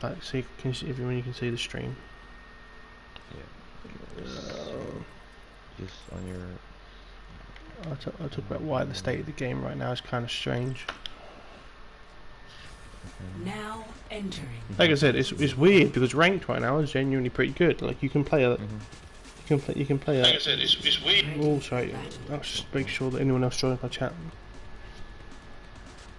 Like, so you can see everyone. You can see the stream. Yeah. Just on your. I talk about why the state of the game right now is kind of strange. Now entering. Like I said, it's weird because ranked right now is genuinely pretty good. Like you can play a. You can play a. Like I said, it's weird. Oh, sorry. I'll just make sure that anyone else joins my chat.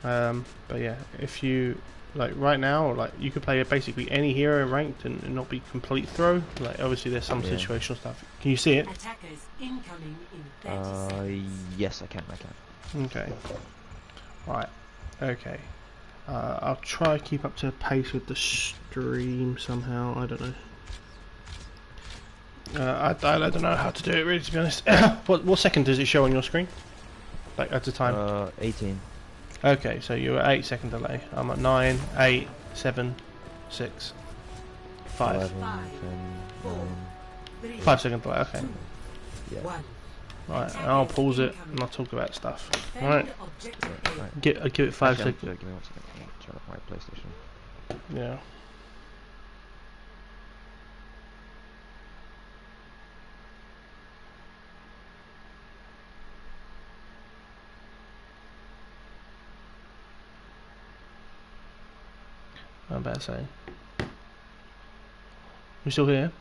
But yeah, if you like right now, like you could play basically any hero in ranked and not be complete throw. Like obviously there's some situational stuff. Can you see it? Attackers incoming in 30 seconds. Yes, I can. Okay. Right. Okay. I'll try to keep up to pace with the stream somehow. I don't know. I don't know how to do it really, to be honest. What second does it show on your screen? Like at the time? 18. Okay, so you're at 8 second delay. I'm at 9, 8, 7, 6, 5. 11, 10, 9. 5 second delay, okay. Yeah. Right, I'll pause it and I'll talk about stuff. Alright. I'll give it 5 seconds. Give me 1 second. Turn off my PlayStation. Yeah. I'm about to say. You still here?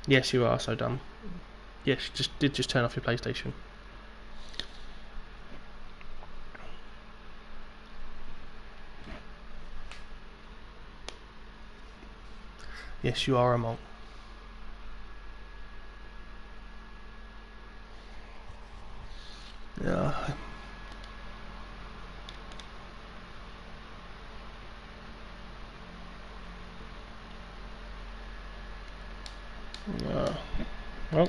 Yes, you are. So dumb. Yes, just turn off your PlayStation. Yes, you are a monk. Yeah. Well,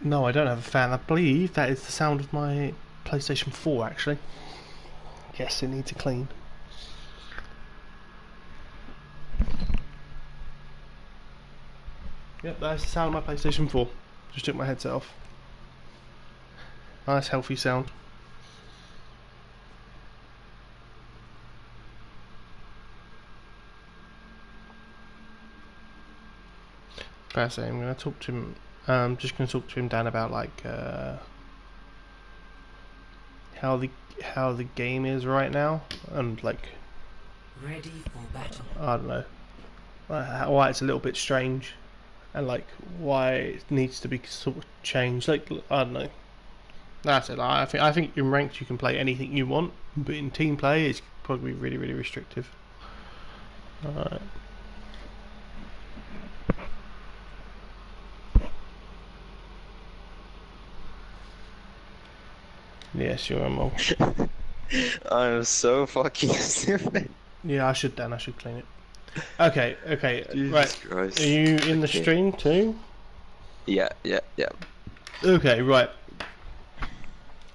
no, I don't have a fan. I believe that is the sound of my PlayStation 4 actually. Yes, it needs a clean. Yep, that's the sound of my PlayStation 4. Just took my headset off. Nice healthy sound. Basically, I'm going to talk to him. Just going to talk to him, Dan, about like how the game is right now, and like Ready for battle. I don't know why it's a little bit strange, and like why it needs to be sort of changed. Like I don't know. That's it. Like, I think in ranked you can play anything you want, but in team play it's probably really restrictive. Alright. Yes, you're a monk. I'm so fucking stupid. Yeah, I should, Dan. I should clean it. Okay, Jesus right. Christ. Are you in the stream too? Yeah. Okay, right.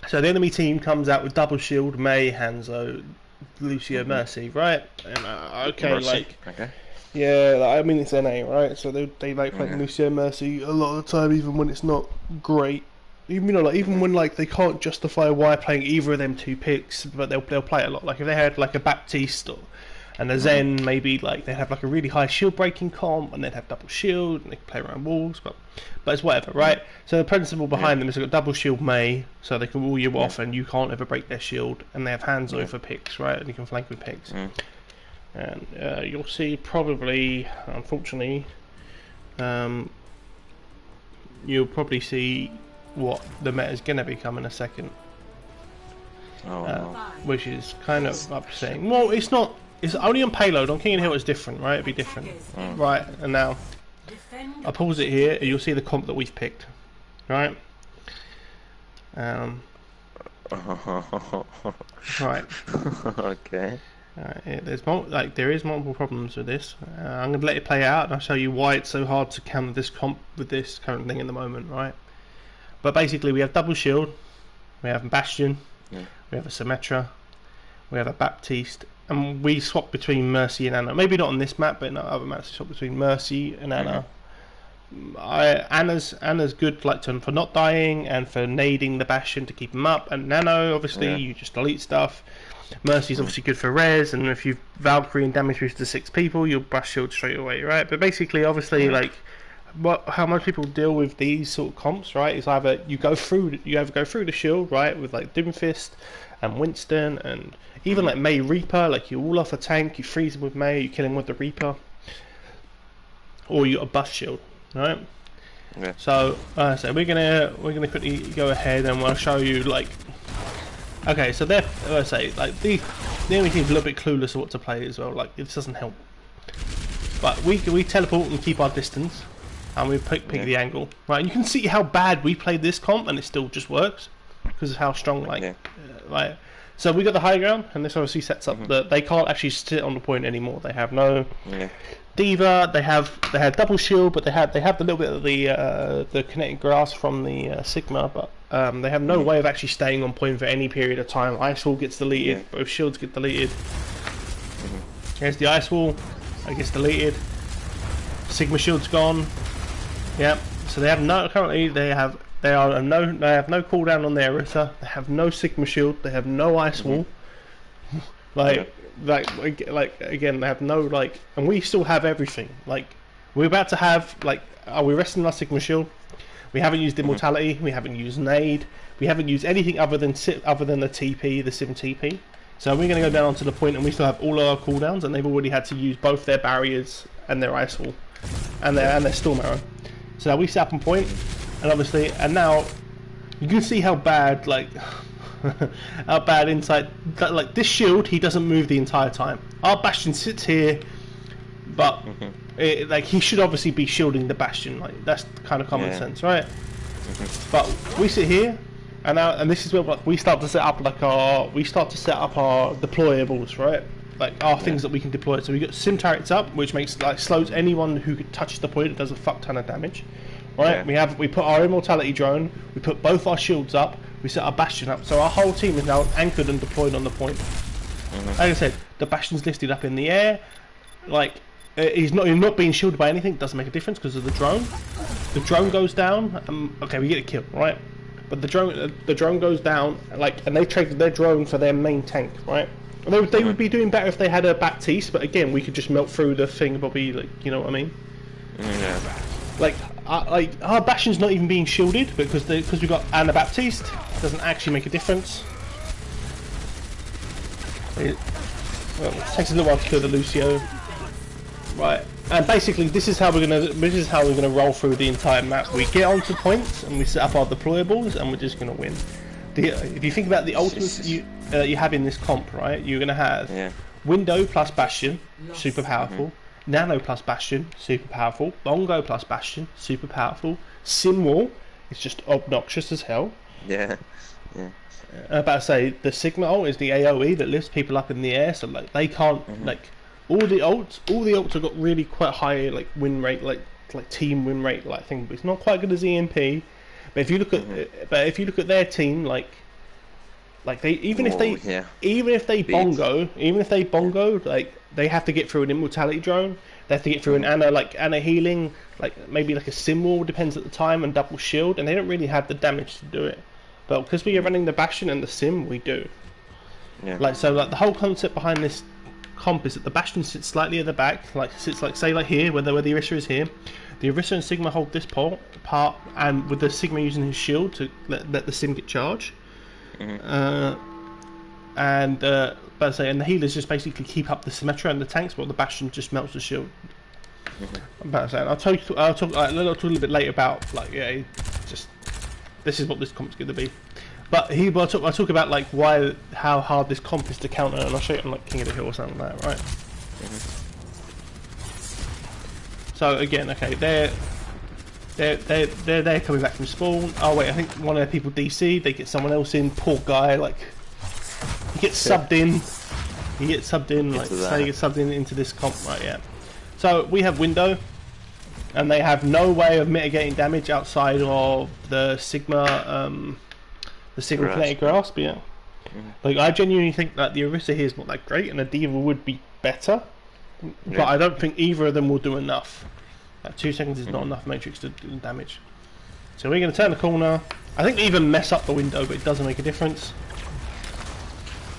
So the enemy team comes out with double shield, Mei, Hanzo, Lucio, Mercy, right? And okay, Mercy. like Okay. yeah, like, I mean it's NA, right? So they like playing Lucio, Mercy a lot of the time, even when it's not great. Even like even when like they can't justify why playing either of them two picks, but they'll play it a lot. Like if they had like a Baptiste and a Zen, maybe like they'd have like a really high shield breaking comp, and they'd have double shield, and they could play around walls. But it's whatever, right? So the principle behind them is they've got double shield Mei, so they can wall you off, and you can't ever break their shield. And they have Hanzo for picks, right? And you can flank with picks. And you'll see probably, unfortunately, you'll probably see what the meta is going to become in a second, which is kind of upsetting. Well, it's not. It's only on payload. On King and Hill it's different, right? It'd be different, right? And now I pause it here, and you'll see the comp that we've picked, right? Right. Okay. There is multiple problems with this. I'm going to let it play out, and I'll show you why it's so hard to counter this comp with this current thing in the moment, right? But basically, we have double shield, we have Bastion, we have a Symmetra, we have a Baptiste, and we swap between Mercy and Ana. Maybe not on this map, but in other maps, we swap between Mercy and Ana. Anna's good like for not dying and for nading the Bastion to keep him up, and Nano obviously you just delete stuff. Mercy's obviously good for res, and if you Valkyrie and damage boost to 6 people, you'll brush shield straight away, right? But basically, obviously, like how most people deal with these sort of comps, right, is either you either go through the shield, right, with like Doomfist and Winston, and even like May Reaper, like you all off a tank, you freeze him with May, you kill him with the Reaper, or you got a bust shield, right? Yeah. So we're gonna quickly go ahead and we'll show you like. Okay, so they're like the only team's a little bit clueless of what to play as well. Like this doesn't help. But we teleport and keep our distance, and we pick the angle. Right, and you can see how bad we played this comp, and it still just works because of how strong like. So we got the high ground, and this obviously sets up that they can't actually sit on the point anymore. They have no Diva. They have double shield, but they have the little bit of the kinetic grass from the Sigma, but they have no way of actually staying on point for any period of time. Ice wall gets deleted. Both shields get deleted. Here's the ice wall. It gets deleted. Sigma shield's gone. Yep. So they have no currently. They have no cooldown on their Orisa. They have no Sigma shield. They have no ice wall. Like again, they have no like, and we still have everything. Like we're about to have like, are we resting our Sigma shield? We haven't used Immortality. We haven't used Nade. We haven't used anything other than the TP, the Sim TP. So we're going to go down onto the point, and we still have all our cooldowns, and they've already had to use both their barriers and their ice wall, and their storm arrow. So now we set up on point, and obviously, and now you can see how bad like. How bad inside like this shield, he doesn't move the entire time. Our Bastion sits here, but like he should obviously be shielding the Bastion. Like that's kind of common sense, right? But we sit here, and this is where we start to set up like our deployables, right? Like our things that we can deploy. So we got sim turrets up, which makes like slows anyone who could touch the point. It does a fuck ton of damage, right? We put our immortality drone. We put both our shields up. We set our Bastion up, so our whole team is now anchored and deployed on the point. Like I said, the Bastion's lifted up in the air. Like he's not being shielded by anything. It doesn't make a difference because of the drone. The drone goes down. Okay, we get a kill, right? But the drone goes down. Like, and they traded their drone for their main tank, right? They would be doing better if they had a Baptiste, but again, we could just melt through the thing, Bobby. Like, you know what I mean? Yeah. Like our Bastion's not even being shielded because we've got Anabaptiste. It doesn't actually make a difference. Well, it takes a little while to kill the Lucio, right? And basically, this is how we're gonna roll through the entire map. We get onto points and we set up our deployables, and we're just gonna win. If you think about the ultimates you have in this comp, right? You're gonna have Window plus Bastion, super powerful. Nano plus Bastion, super powerful. Bongo plus Bastion, super powerful. Simwall is just obnoxious as hell. Yeah. I'm about to say the Sigma ult is the AoE that lifts people up in the air, so like they can't like all the ults have got really quite high like win rate, like team win rate like thing, but it's not quite good as EMP. But if you look at their team, like they even if they bongo, like they have to get through an immortality drone. They have to get through an Anna healing, like maybe like a sim wall, depends at the time, and double shield, and they don't really have the damage to do it. But because we are running the Bastion and the sim, we do. Yeah. Like so, like the whole concept behind this comp is that the Bastion sits slightly at the back, like sits like say like here, where the Orisa is here. The Orisa and Sigma hold this part, and with the Sigma using his shield to let the sim get charged. And the healers just basically keep up the Symmetra and the tanks, while the Bastion just melts the shield. I'm about to say, I'll talk a little bit later about just this is what this comp's going to be. But I'll talk about like how hard this comp is to counter, and I'll show you on like King of the Hill or something like that, right? So again, okay, they're coming back from spawn. Oh wait, I think one of their people DC'd. They get someone else in. Poor guy, like he gets subbed in. He gets subbed in, like say he gets subbed in into this comp, right? Yeah. So we have Window, and they have no way of mitigating damage outside of the Sigma, Kinetic Grasp. Yeah. Like I genuinely think that the Orisa here is not that great, and the Diva would be better, but I don't think either of them will do enough. Like 2 seconds is not enough Matrix to do damage. So we're going to turn the corner. I think they even mess up the window, but it doesn't make a difference.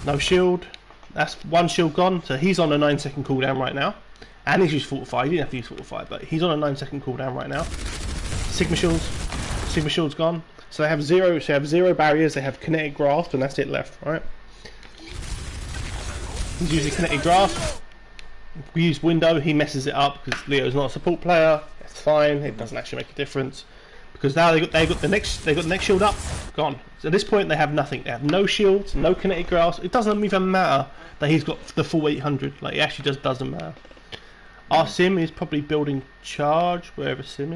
No shield. That's one shield gone, so he's on a 9-second cooldown right now. And he's used Fortify. He didn't have to use Fortify, but he's on a 9-second cooldown right now. Sigma shields. Sigma shield's gone. So they have zero barriers, they have kinetic grasp, and that's it left, right? He's using kinetic grasp. If we use window, he messes it up because Leo's not a support player. That's fine, it doesn't actually make a difference. Because now they got the next shield up, gone. So at this point they have nothing. They have no shields, no kinetic grasp. It doesn't even matter that he's got the full 800. Like it actually just doesn't matter. Our sim is probably building charge wherever sim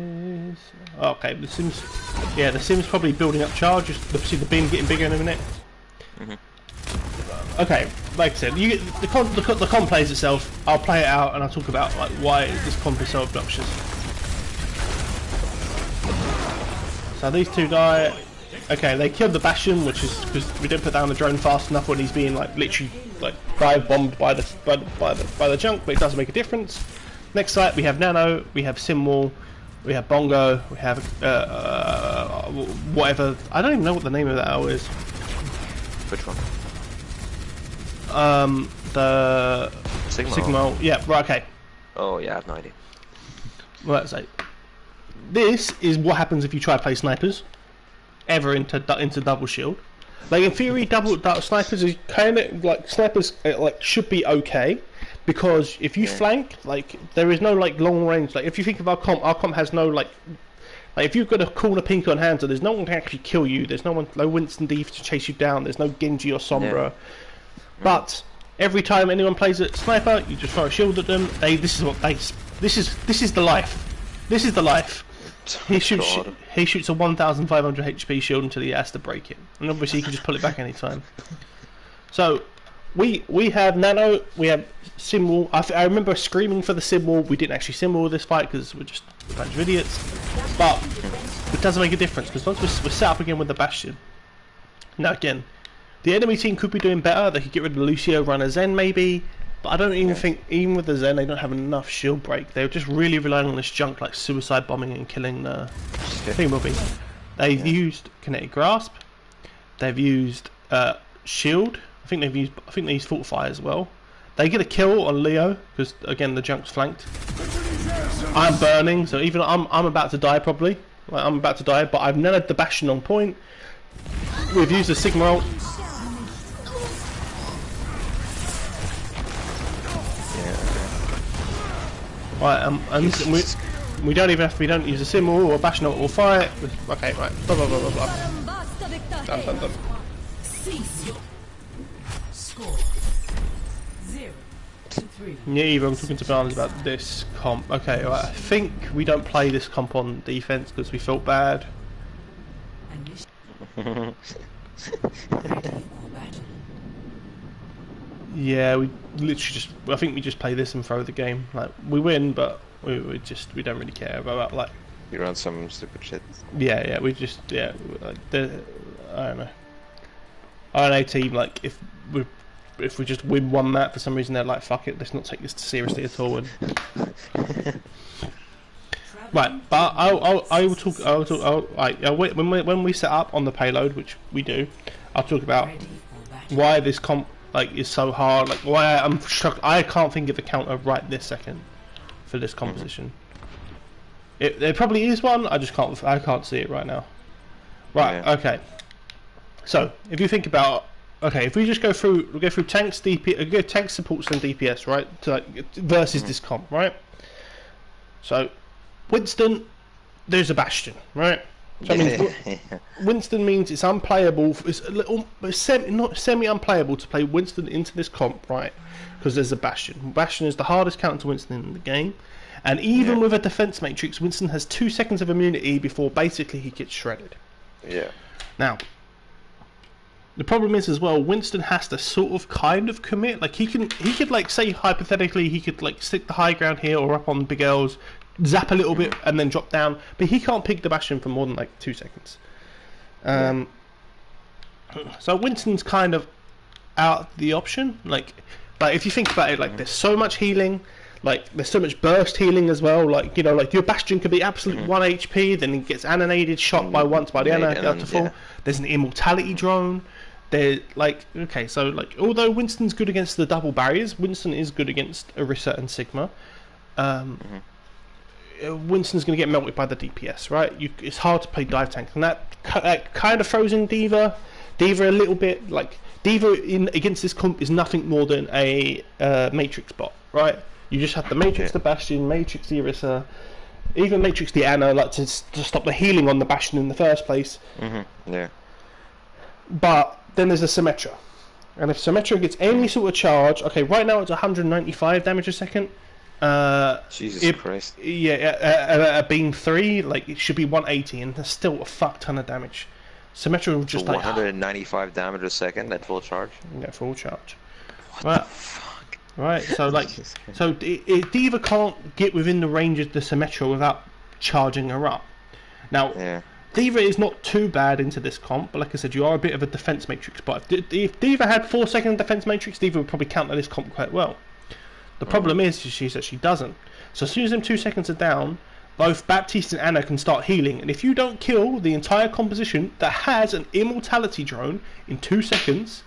is. Okay, the sim's probably building up charge. Just see the beam getting bigger in a minute. Okay, like I said, the comp plays itself. I'll play it out and I'll talk about like why this comp is so obnoxious. So these two die. Okay, they killed the Bastion, which is because we didn't put down the drone fast enough when he's being like literally like dive bombed by the junk, but it doesn't make a difference. Next site we have Nano, we have Simwall, we have Bongo, we have whatever. I don't even know what the name of that owl is. Which one? The Sigma. Yeah, right. Okay. Oh yeah, I have no idea. Right, so this is what happens if you try to play snipers ever into double shield. Like in theory, double snipers is kind of like snipers like should be okay because if you flank, like there is no like long range. Like if you think of our comp has no like if you've got a corner pink on Hanzo, there's no one to actually kill you. There's no Winston D to chase you down. There's no Genji or Sombra. Yeah. But every time anyone plays a sniper, you just throw a shield at them. This is the life. This is the life. He shoots a 1,500 HP shield until he has to break it, and obviously he can just pull it back anytime. So we have Nano, we have Simwall. I remember screaming for the Simwall. We didn't actually Simwall this fight because we're just a bunch of idiots. But it doesn't make a difference because once we're set up again with the Bastion. Now again, the enemy team could be doing better. They could get rid of Lucio, run a Zen maybe. But I don't even think, even with the Zen, they don't have enough shield break. They're just really relying on this junk like suicide bombing and killing the thingamabob. They've used kinetic grasp. They've used shield. I think they use Fortify as well. They get a kill on Leo because again the junk's flanked. I'm burning, so even I'm about to die probably. Like, I'm about to die, but I've netted the Bastion on point. We've used the Sigma ult. Right, and we don't even have to. We don't use a sim or a Bastion or fight. Okay, right. Blah blah blah blah blah. Done. Score 0-3. Yeah, Eva, I'm talking to Barnes about this comp. Okay, right. I think we don't play this comp on defense because we felt bad. Ready for battle. Yeah, we literally just. I think we just play this and throw the game. Like we win, but we don't really care about like. You run some stupid shit. Yeah, we just like I don't know. RNA team like if we just win one map for some reason they're like fuck it, let's not take this seriously at all. And right, but I will talk. When we set up on the payload, which we do, I'll talk about why this comp like is so hard. Like why I'm shocked. I can't think of a counter right this second for this composition. There probably is one. I can't see it right now. Right. Yeah. Okay. So if you think about if we just go through tanks, DP, tank supports and DPS, right? To, like, versus this comp, right? So Winston, there's a Bastion, right? So that means Winston means it's unplayable. It's semi-unplayable to play Winston into this comp, right? Because there's a Bastion. Bastion is the hardest counter to Winston in the game, and even with a defense matrix, Winston has 2 seconds of immunity before basically he gets shredded. Yeah. Now, the problem is as well, Winston has to sort of kind of commit. Like he could like say hypothetically he could like stick the high ground here or up on Big L's, zap a little bit and then drop down, but he can't pick the Bastion for more than like 2 seconds. So Winston's kind of out the option. Like if you think about it, like there's so much healing. Like, there's so much burst healing as well. Like, you know, like your Bastion could be absolute 1 HP, then he gets annihilated, shot by once by the Ana, get up to full. Yeah. There's an immortality drone. There, like, okay, so like, although Winston's good against the double barriers, Winston is good against Orisa and Sigma. Winston's going to get melted by the DPS, right? It's hard to play dive tank, and that kind of throws in D.Va. D.Va a little bit. Like, D.Va against this comp is nothing more than a Matrix bot, right? You just have the Matrix the Bastion, Matrix the Orisa, even Matrix the Ana, like to stop the healing on the Bastion in the first place. Yeah. But then there's a Symmetra, and if Symmetra gets any sort of charge, okay, right now it's 195 damage a second. Jesus Christ. Yeah, a beam 3, like it should be 180, and there's still a fuck ton of damage. Symmetra will just So like 195 damage a second at full charge. yeah, full charge. What the fuck? Right, so like, so D.Va can't get within the range of the Symmetra without charging her up. Now, Yeah. D.Va is not too bad into this comp, but like I said, you are a bit of a defense matrix. But if D.Va had 4-second defense matrix, D.Va would probably counter this comp quite well. The problem is that she doesn't. So as soon as them 2 seconds are down, both Baptiste and Ana can start healing. And if you don't kill the entire composition that has an immortality drone in 2 seconds,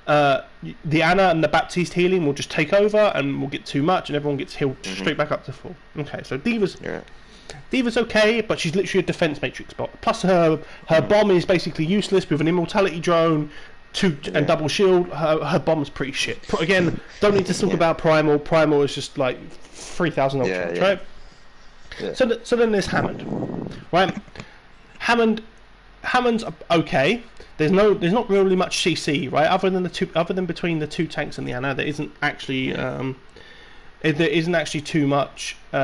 the Ana and the Baptiste healing will just take over, and will get too much, and everyone gets healed straight back up to full. Okay, so D.Va's okay, but she's literally a defense matrix bot. Plus her bomb is basically useless with an immortality drone. And double shield. Her bomb's pretty shit. Again, don't need to talk about Primal. Primal is just like 3,000 ultra, right? Yeah. So then there's Hammond, right? Hammond's okay. There's not really much CC, right? Other than between the two tanks and the Ana, there isn't actually too much. There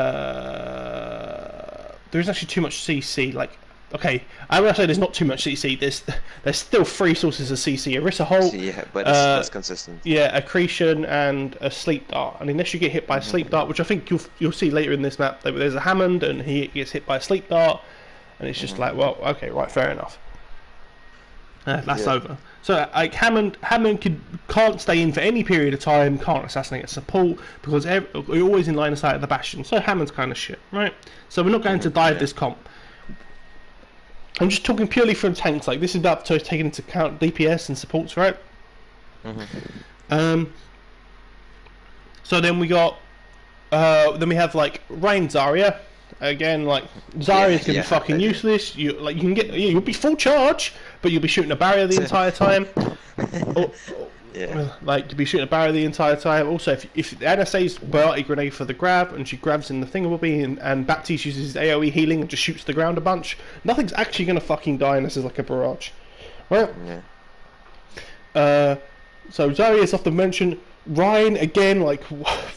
isn't actually too much CC. Like, okay, I would say there's not too much CC. There's still 3 sources of CC: Orisa Holt, Yeah, but it's less consistent. yeah, Accretion, and a Sleep Dart. And unless you get hit by a Sleep Dart, which I think you'll see later in this map, there's a Hammond and he gets hit by a Sleep Dart, and it's just like, well, okay, right, fair enough. That's over. So like Hammond can't stay in for any period of time, can't assassinate a support because we're always in line of sight of the Bastion. So Hammond's kind of shit, right? So we're not going to dive this comp. I'm just talking purely from tanks. Like, this is about taking into account DPS and supports, right? So then we got, then we have like Reign Zarya. Again, like Zarya's gonna be fucking useless. You'll be full charge, but you'll be shooting a barrier the entire time. Like, you'll be shooting a barrier the entire time. Also, if Ana says Biotic Grenade for the grab, and she grabs in the thingamabobby, and Baptiste uses his AoE healing and just shoots the ground a bunch, nothing's actually gonna fucking die unless it's like a barrage, right? So Zarya's often mentioned. Rein again, like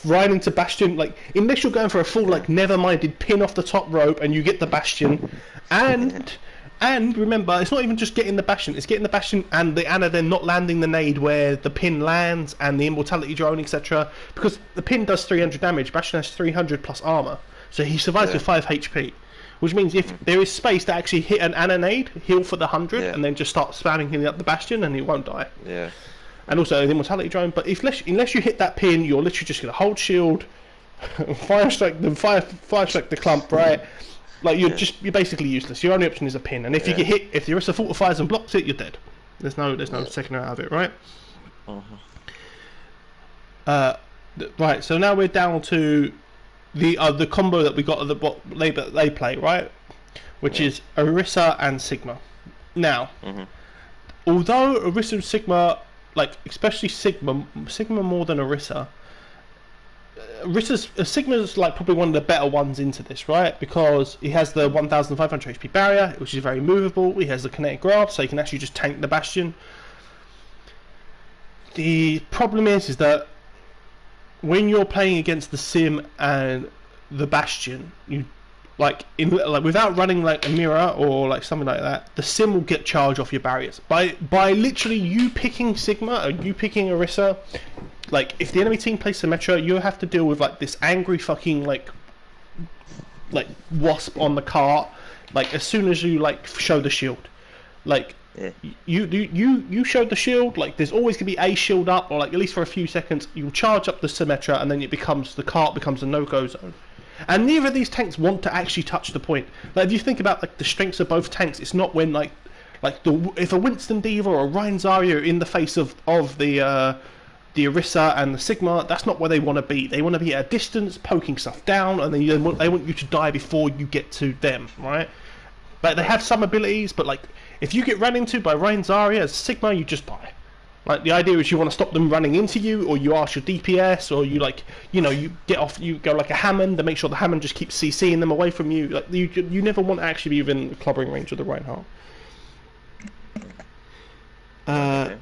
Rein into Bastion, like unless you're going for a full like never-minded pin off the top rope and you get the Bastion, and remember, it's not even just getting the Bastion, it's getting the Bastion and the Ana then not landing the nade where the pin lands and the immortality drone, etc. Because the pin does 300 damage, Bastion has 300 plus armor, so he survives with 5 HP. Which means if there is space to actually hit an Ana nade, heal for the 100, and then just start spamming healing up the Bastion, and he won't die. And also the immortality drone, but unless you hit that pin, you're literally just gonna hold shield, fire strike the clump, right? Like you're basically useless. Your only option is a pin, and if you get hit, if the Orisa fortifies and blocks it, you're dead. There's no second out of it, right? Right. So now we're down to the combo that we got at what they play, right? Which is Orisa and Sigma. Now, although Orisa and Sigma, like especially Sigma more than Orisa. Sigma's like probably one of the better ones into this, right? Because he has the 1,500 HP barrier, which is very movable. He has the kinetic grab, so he can actually just tank the Bastion. The problem is that when you're playing against the Sim and the Bastion, you like without running like a mirror or like something like that, the Sim will get charge off your barriers by literally you picking Sigma or you picking Orisa. Like if the enemy team plays Symmetra, you have to deal with like this angry fucking like wasp on the cart. Like as soon as you like show the shield, like Yeah. You showed the shield. Like there's always gonna be a shield up, or like at least for a few seconds. You'll charge up the Symmetra, and then the cart becomes a no-go zone. And neither of these tanks want to actually touch the point. Like if you think about like the strengths of both tanks, it's not when if a Winston Diva or a Ryan Zarya are in the face of the Orisa and the Sigma, that's not where they want to be. They want to be at a distance, poking stuff down, and they want you to die before you get to them, right? Like they have some abilities, but like if you get run into by Ryan Zarya as Sigma, you just die. Like the idea is you want to stop them running into you, or you ask your DPS, or you you get off, you go like a Hammond to make sure the Hammond just keeps CCing them away from you. Like you never want to actually be within clobbering range of the Reinhardt. Okay.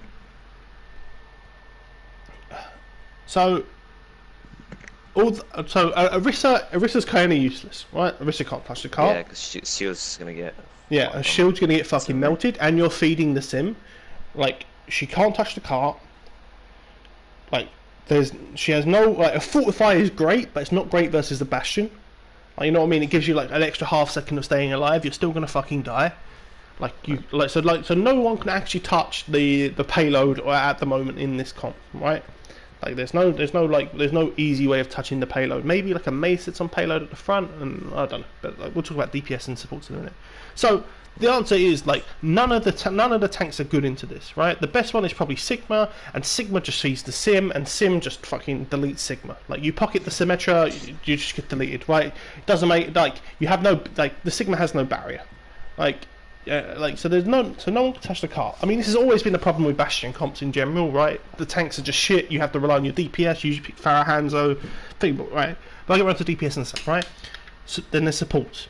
So Orisa's kind of useless, right? Orisa can't touch the cart. Yeah, because Shield's gonna get. Yeah, a shield's gonna get fucking melted, and you're feeding the sim. Like she can't touch the cart. Like she has no a fortify is great, but it's not great versus the Bastion. Like, you know what I mean? It gives you like an extra half second of staying alive. You're still gonna fucking die. So no one can actually touch the payload at the moment in this comp, right? Like there's no easy way of touching the payload. Maybe like a Mace sits on payload at the front, and I don't know. But like, we'll talk about DPS and supports in a minute. So the answer is like none of the tanks are good into this, right? The best one is probably Sigma, and Sigma just sees the Sim, and Sim just fucking deletes Sigma. Like you pocket the Symmetra, you just get deleted, right? It doesn't make you have no the Sigma has no barrier, so no one can touch the cart. I mean, this has always been a problem with Bastion comps in general, right? The tanks are just shit. You have to rely on your DPS. You usually pick Pharah, Hanzo, Feeble, right? But I get around to DPS and stuff, right? So then there's supports.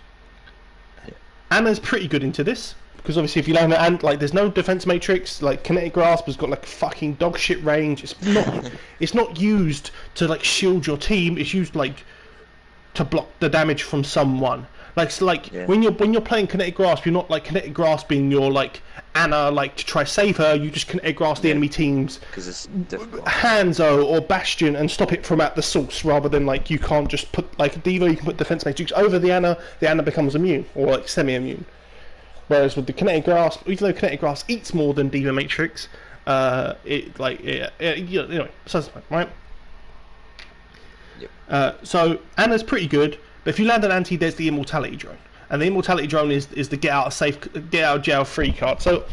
Ana's pretty good into this because obviously if you land and there's no defense matrix. Like Kinetic Grasp has got like fucking dog shit range. It's not used to like shield your team. It's used like to block the damage from someone. When you're playing Kinetic Grasp, you're not like Kinetic Grasping your like Ana to try save her. You just Kinetic Grasp the enemy teams, because it's difficult. Hanzo or Bastion and stop it from at the source, rather than like you can't just put like Diva. You can put defense matrix over the Ana becomes immune or like semi-immune. Whereas with the Kinetic Grasp, even though Kinetic Grasp eats more than Diva matrix, besides the point, right? Yep. So Ana's pretty good. But if you land an anti, there's the Immortality Drone, and the Immortality Drone is the get out of jail free card. So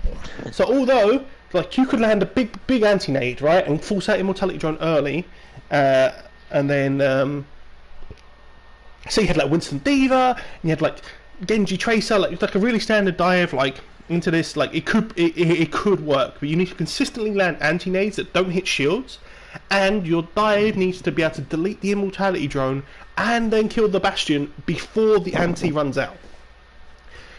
although like you could land a big anti nade, right, and force out Immortality Drone early, and then so you had like Winston Diva, and you had like Genji Tracer, like a really standard dive into this. Like it could work, but you need to consistently land anti nades that don't hit shields. And your dive needs to be able to delete the Immortality Drone and then kill the Bastion before the anti runs out.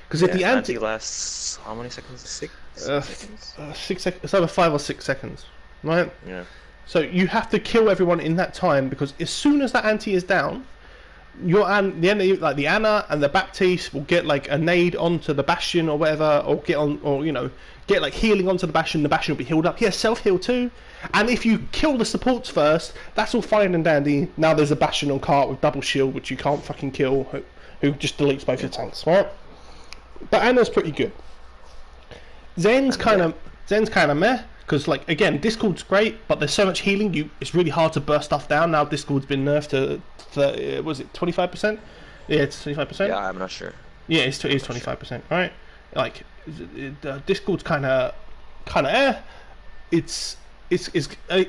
Because if the anti lasts how many seconds? 6 seconds? 6 seconds. It's over 5 or 6 seconds, right? Yeah. So you have to kill everyone in that time, because as soon as that anti is down, the enemy, like the Ana and the Baptiste, will get like a nade onto the Bastion or whatever, or get like healing onto the Bastion. The Bastion will be healed up. Yes, self heal too. And if you kill the supports first, that's all fine and dandy. Now there's a Bastion on cart with double shield, which you can't fucking kill, who just deletes both your tanks, right? But Ana's pretty good. Zen's kind of meh, because like again, Discord's great, but there's so much healing. It's really hard to burst stuff down. Now Discord's been nerfed to was it 25%? Yeah, it's 25%. Yeah, I'm not sure. Yeah, it is 25%, right? Like Discord's kind of It's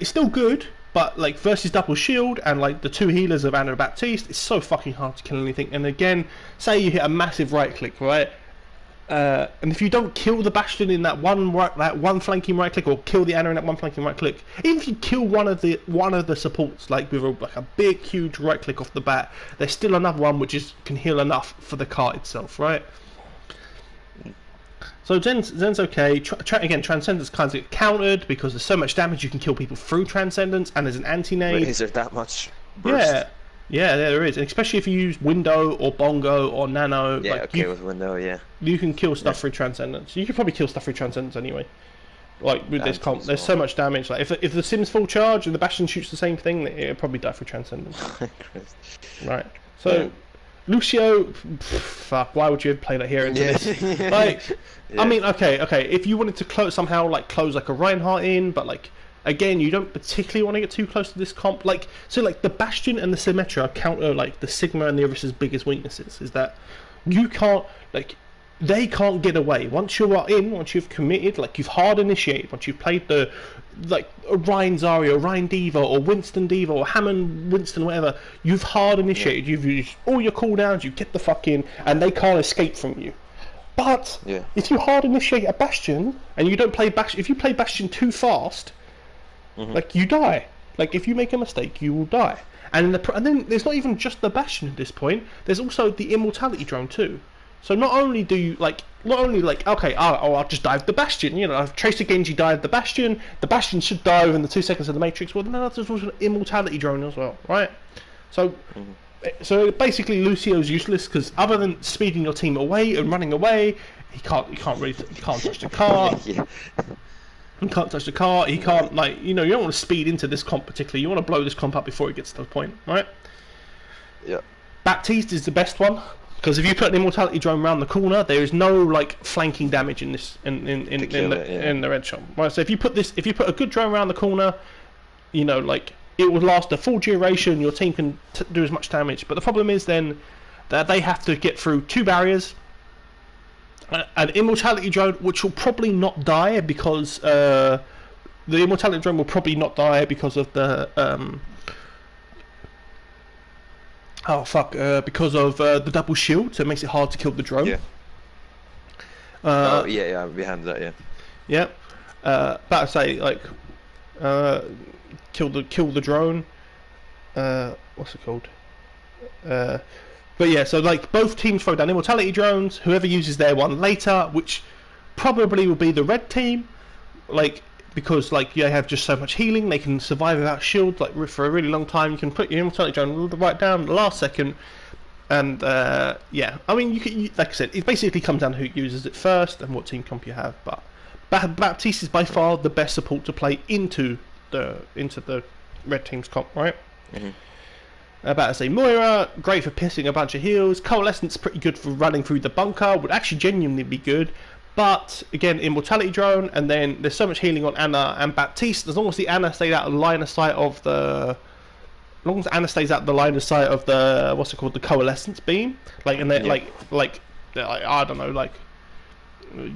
still good, but like versus double shield and like the two healers of Ana Baptiste, it's so fucking hard to kill anything. And again, say you hit a massive right click, right? And if you don't kill the Bastion in that one flanking right click, or kill the Ana in that one flanking right click, even if you kill one of the supports like with a big huge right click off the bat, there's still another one which can heal enough for the cart itself, right? So Zen's okay. Again, Transcendence kind of get countered because there's so much damage you can kill people through Transcendence, and there's an anti-nade. Wait, is there that much burst? Yeah, there is, and especially if you use Window or Bongo or Nano. Yeah, with Window, yeah. You can kill stuff through Transcendence. You can probably kill stuff through Transcendence anyway. Like with this comp, there's so much damage. Like if the Sim's full charge and the Bastion shoots the same thing, it'll probably die through Transcendence. Right. So Lucio, fuck, why would you play that hero into this? Like, Yeah. I mean, okay, if you wanted to close like a Reinhardt in, but like, again, you don't particularly want to get too close to this comp. Like, so like the Bastion and the Symmetra counter like the Sigma and the Orisa biggest weaknesses is that you can't, like, they can't get away. Once you are in, once you've committed, like you've hard initiated, once you've played the, like, Ryan Zarya, or Ryan Diva, or Winston Diva, or Hammond Winston, whatever, you've hard initiated, you've used all your cooldowns, you get the fuck in, and they can't escape from you. But, if you hard initiate a Bastion, and you don't play Bastion, if you play Bastion too fast, like, you die. Like, if you make a mistake, you will die. And then there's not even just the Bastion at this point, there's also the Immortality Drone too. So not only okay, I'll just dive the Bastion, you know, I've Tracer Genji dive the Bastion should die within the 2 seconds of the Matrix, well no, there's also an Immortality Drone as well, right? So basically Lucio's useless, because other than speeding your team away and running away, he can't touch the car. He can't touch the car, he can't, like, you know, you don't want to speed into this comp particularly, you want to blow this comp up before it gets to the point, right? Yeah. Baptiste is the best one, because if you put an Immortality Drone around the corner, there is no, like, flanking damage in this in the red shot. Right, so if you put a good drone around the corner, you know, like, it will last a full duration, your team can do as much damage. But the problem is then that they have to get through 2 barriers, an Immortality Drone which will probably not die because the Immortality Drone will probably not die because of the because of the double shield, so it makes it hard to kill the drone. Yeah. Behind that, yeah. Yeah. But I say, like, kill the drone. What's it called? But yeah, so like both teams throw down Immortality Drones. Whoever uses their one later, which probably will be the red team, like, because like they have just so much healing, they can survive without shield like for a really long time. You can put your Immortality Drone right down at the last second, and yeah, I mean, like I said, it basically comes down to who uses it first and what team comp you have. But Baptiste is by far the best support to play into the red team's comp, right? About to say Moira, great for pissing a bunch of heals. Coalescence pretty good for running through the bunker, would actually genuinely be good. But again, Immortality Drone, and then there's so much healing on Ana and Baptiste. As long as the Ana stays out of the line of sight of the, what's it called, the Coalescence beam, like, and then like I don't know, like,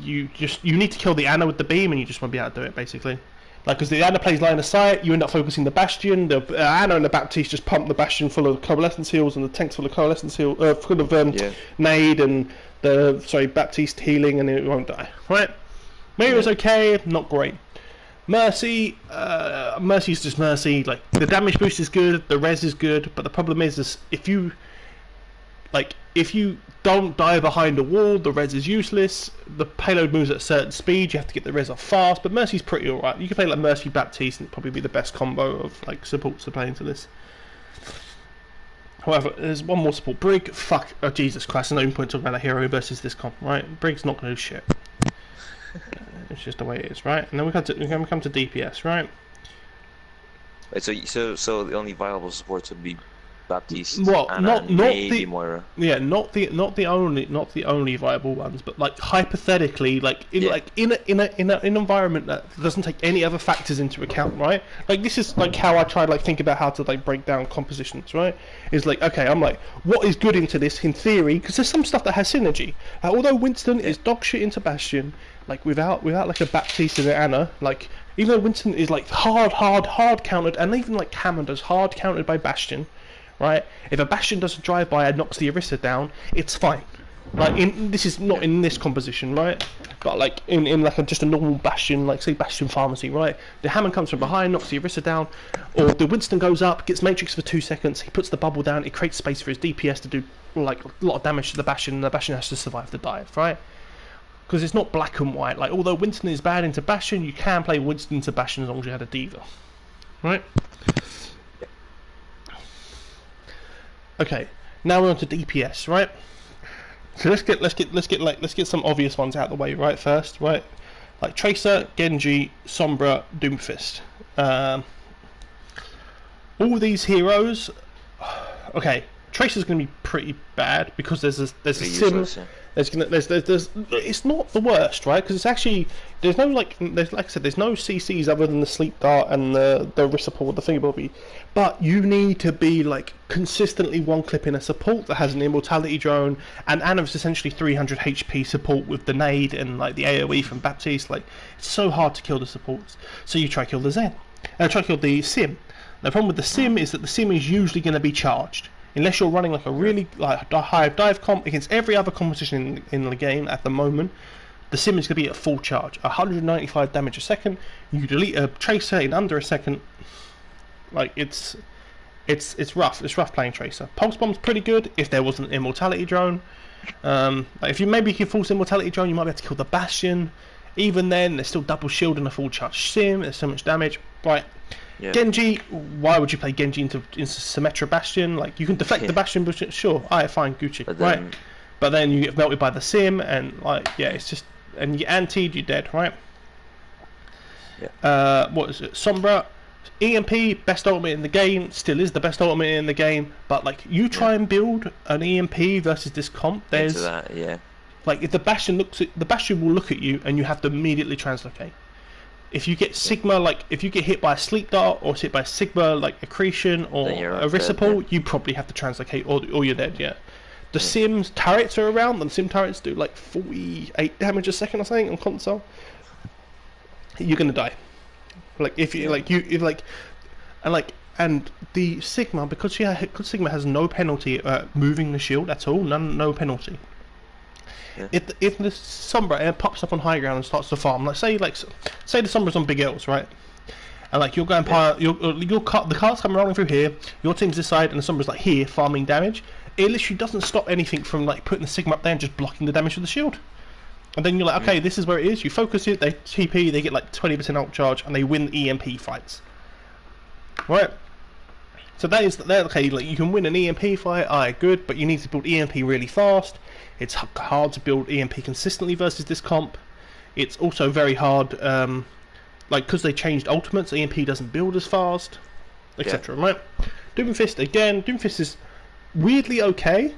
you need to kill the Ana with the beam, and you just won't be able to do it basically. Like, because the Ana plays line of sight, you end up focusing the Bastion. The Ana and the Baptiste just pump the Bastion full of Coalescence heals, and the tank's full of Coalescence heals, full of nade, and Baptiste healing, and it won't die. Right? Moira's okay, not great. Mercy, Mercy's just Mercy. Like, the damage boost is good, the res is good, but the problem is if you don't die behind a wall, the res is useless. The payload moves at a certain speed, you have to get the res off fast, but Mercy's pretty alright. You can play like Mercy Baptiste and it'd probably be the best combo of like supports to play into this. However, there's one more support. Brig, oh Jesus Christ, there's no point talking about a hero versus this comp, right? Brig's not gonna do shit. It's just the way it is, right? And then we come to DPS, right? Wait, so the only viable supports would be Baptiste, well, Ana, not maybe the Moira. Yeah, not the only viable ones, but like hypothetically, like in an environment that doesn't take any other factors into account, right? Like, this is like how I try to like think about how to like break down compositions, right? Is like, okay, I'm like, what is good into this in theory? Because there's some stuff that has synergy. Although Winston is dog shit into Bastion, like without like a Baptiste and an Ana, like, even though Winston is like hard countered, and even like Hammond does hard countered by Bastion. Right? If a Bastion does a drive-by and knocks the Orisa down, it's fine. Like, this is not in this composition, right? But like in like just a normal Bastion, like say Bastion Pharmacy, right? The Hammond comes from behind, knocks the Orisa down, or the Winston goes up, gets Matrix for 2 seconds, he puts the bubble down, it creates space for his DPS to do like a lot of damage to the Bastion, and the Bastion has to survive the dive, right? Because it's not black and white. Like, although Winston is bad into Bastion, you can play Winston into Bastion as long as you had a Diva, right? Okay, now we're on to DPS, right? So let's get some obvious ones out of the way, right? First, right? Like Tracer, Genji, Sombra, Doomfist. All these heroes. Okay, Tracer's going to be pretty bad because there's a Pretty sim. useless, yeah. There's it's not the worst, right? Because it's actually there's no like I said, there's no CCs other than the sleep dart and the wrist support, the thingamabobby. But you need to be like consistently one clipping a support that has an immortality drone, and Ana's essentially 300 HP support with the nade and like the AOE from Baptiste. Like it's so hard to kill the supports, so you try kill the Zen, try kill the sim. The problem with the sim is that the sim is usually going to be charged. Unless you're running like a really like high dive comp against every other competition in the game at the moment, the sim is going to be at full charge, 195 damage a second. You delete a tracer in under a second. Like it's rough. It's rough playing tracer. Pulse bomb's pretty good if there wasn't an immortality drone. Like if you maybe can force immortality drone, you might be able to kill the bastion. Even then, there's still double shield and a full charge sim. There's so much damage. Right. Yeah. Genji, why would you play Genji into Symmetra Bastion? Like, you can deflect the Bastion, but sure, alright, fine, Gucci, But then, right? But then you get melted by the Sim, and, like, yeah, it's just... And you antied, you're dead, right? Yeah. What is it? Sombra, EMP, best ultimate in the game, still is the best ultimate in the game, but, like, you try and build an EMP versus this comp, there's... into that, yeah. Like, if the Bastion looks at... The Bastion will look at you, and you have to immediately translocate. If you get Sigma, like if you get hit by a sleep dart or hit by Sigma, like accretion or a Rissipal, you probably have to translocate or you're dead. Yeah. The Sims turrets are around. And Sim turrets do like 48 damage a second or something on console. You're gonna die. Like if you and the Sigma because Sigma has no penalty at moving the shield at all. No penalty. Yeah. If the Sombra pops up on high ground and starts to farm, say the Sombra's on Big L's, right? And like you're going the cart's coming rolling through here, your team's this side, and the Sombra's like here farming damage. It literally doesn't stop anything from like putting the Sigma up there and just blocking the damage with the shield. And then you're like, okay, this is where it is. You focus it, they TP, they get like 20% ult charge, and they win EMP fights. Right. So that okay. Like you can win an EMP fight, alright, good, but you need to build EMP really fast. It's hard to build EMP consistently versus this comp. It's also very hard, like because they changed ultimates, EMP doesn't build as fast, etc. Right? Doomfist again. Doomfist is weirdly okay,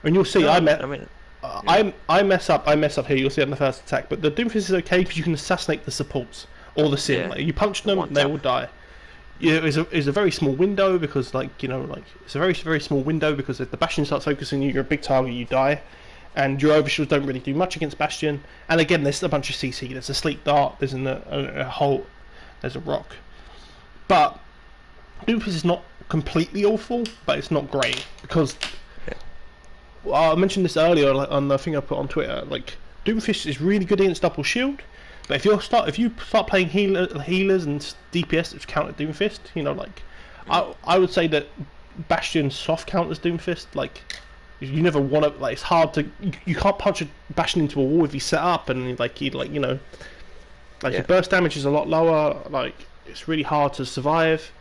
and you'll see. I mess up here. You'll see on the first attack, but the Doomfist is okay because you can assassinate the supports or the sim. Like, you punch them, they will die. Yeah, it's a very small window because it's a very very small window because if the Bastion starts focusing you, you're a big target, you die. And your overshields don't really do much against Bastion. And again, there's a bunch of CC. There's a sleep dart. There's a hole. There's a rock. But Doomfist is not completely awful, but it's not great because I mentioned this earlier on the thing I put on Twitter. Like Doomfist is really good against double shield, but if you start playing healers and DPS which counter Doomfist, I would say that Bastion soft counters Doomfist. Like you never want to. Like it's hard to. You can't punch a Bastion into a wall if he's set up and your burst damage is a lot lower. Like it's really hard to survive.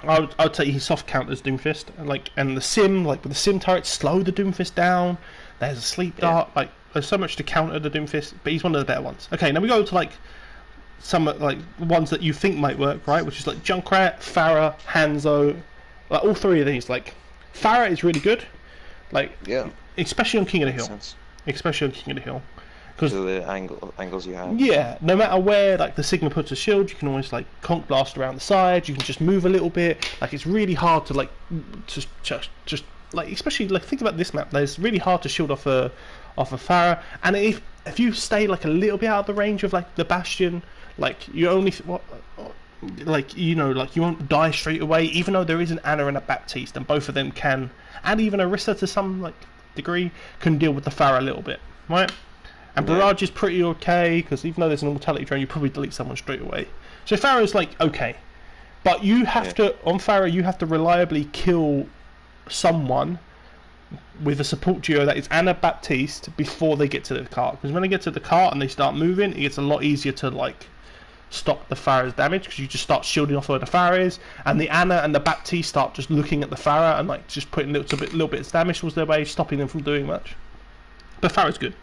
I would say he soft counters Doomfist, and the sim with the sim turrets slow the Doomfist down. There's a sleep dart. Like there's so much to counter the Doomfist, but he's one of the better ones. Okay, now we go to some ones that you think might work, right? Which is like Junkrat, Pharah, Hanzo. Like all three of these. Like Pharah is really good. Especially on King of the Hill. Especially on King of the Hill. Because of the angles you have. Yeah, no matter where the Sigma puts a shield, you can always conk blast around the side. You can just move a little bit. It's really hard to just especially think about this map. It's really hard to shield off a Pharah. And if you stay a little bit out of the range of the Bastion, you only you won't die straight away. Even though there is an Ana and a Baptiste, and both of them can, and even Orisa to some degree can deal with the Pharah a little bit, right? And Barrage is pretty okay, because even though there's an immortality drone, you probably delete someone straight away. So Pharah is okay. But you have to, on Pharah, you have to reliably kill someone with a support duo that is Ana Baptiste before they get to the cart. Because when they get to the cart and they start moving, it gets a lot easier to stop the Pharah's damage, because you just start shielding off where the Pharah is, and the Ana and the Baptiste start just looking at the Pharah and just putting little bits of damage towards their way, stopping them from doing much. But Pharah's good.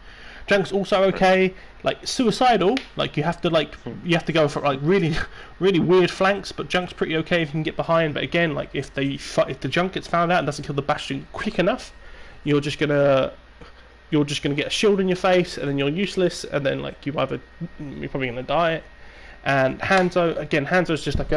Junk's also okay. Like suicidal, like you have to go for like really really weird flanks, but Junk's pretty okay if you can get behind. But again, like if the Junk gets found out and doesn't kill the Bastion quick enough, you're just gonna get a shield in your face, and then you're useless, and then like you're probably gonna die. And Hanzo's just like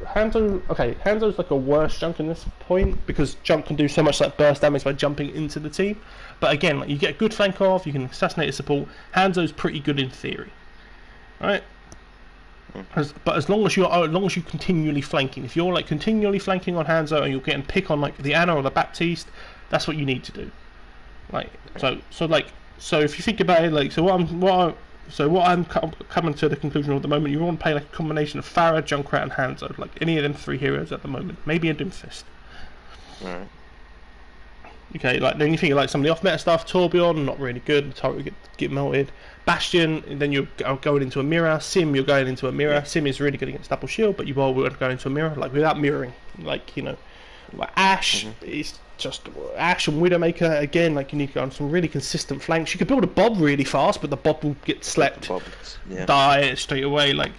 Hanzo's like a worse Junk in this point, because Junk can do so much like burst damage by jumping into the team. But again, like you get a good flank off, you can assassinate a support. Hanzo's pretty good in theory, right? But as long as you continually flanking, if you're like continually flanking on Hanzo and you're getting pick on like the Ana or the Baptiste, that's what you need to do. Like so if you think about it, like what I'm coming to the conclusion of at the moment, you want to play like a combination of Pharah, Junkrat, and Hanzo, like any of them 3 heroes at the moment. Maybe a Doomfist. Alright. Okay, like then you think like some of the off-meta stuff. Torbjorn, not really good. The turret will get melted. Bastion, then you're going into a mirror. Sim, you're going into a mirror. Yeah. Sim is really good against double shield, but you are going into a mirror, like without mirroring. Like like Ashe is just Ashe and Widowmaker again. Like you need to go on some really consistent flanks. You could build a Bob really fast, but the Bob will get slept, die straight away. Like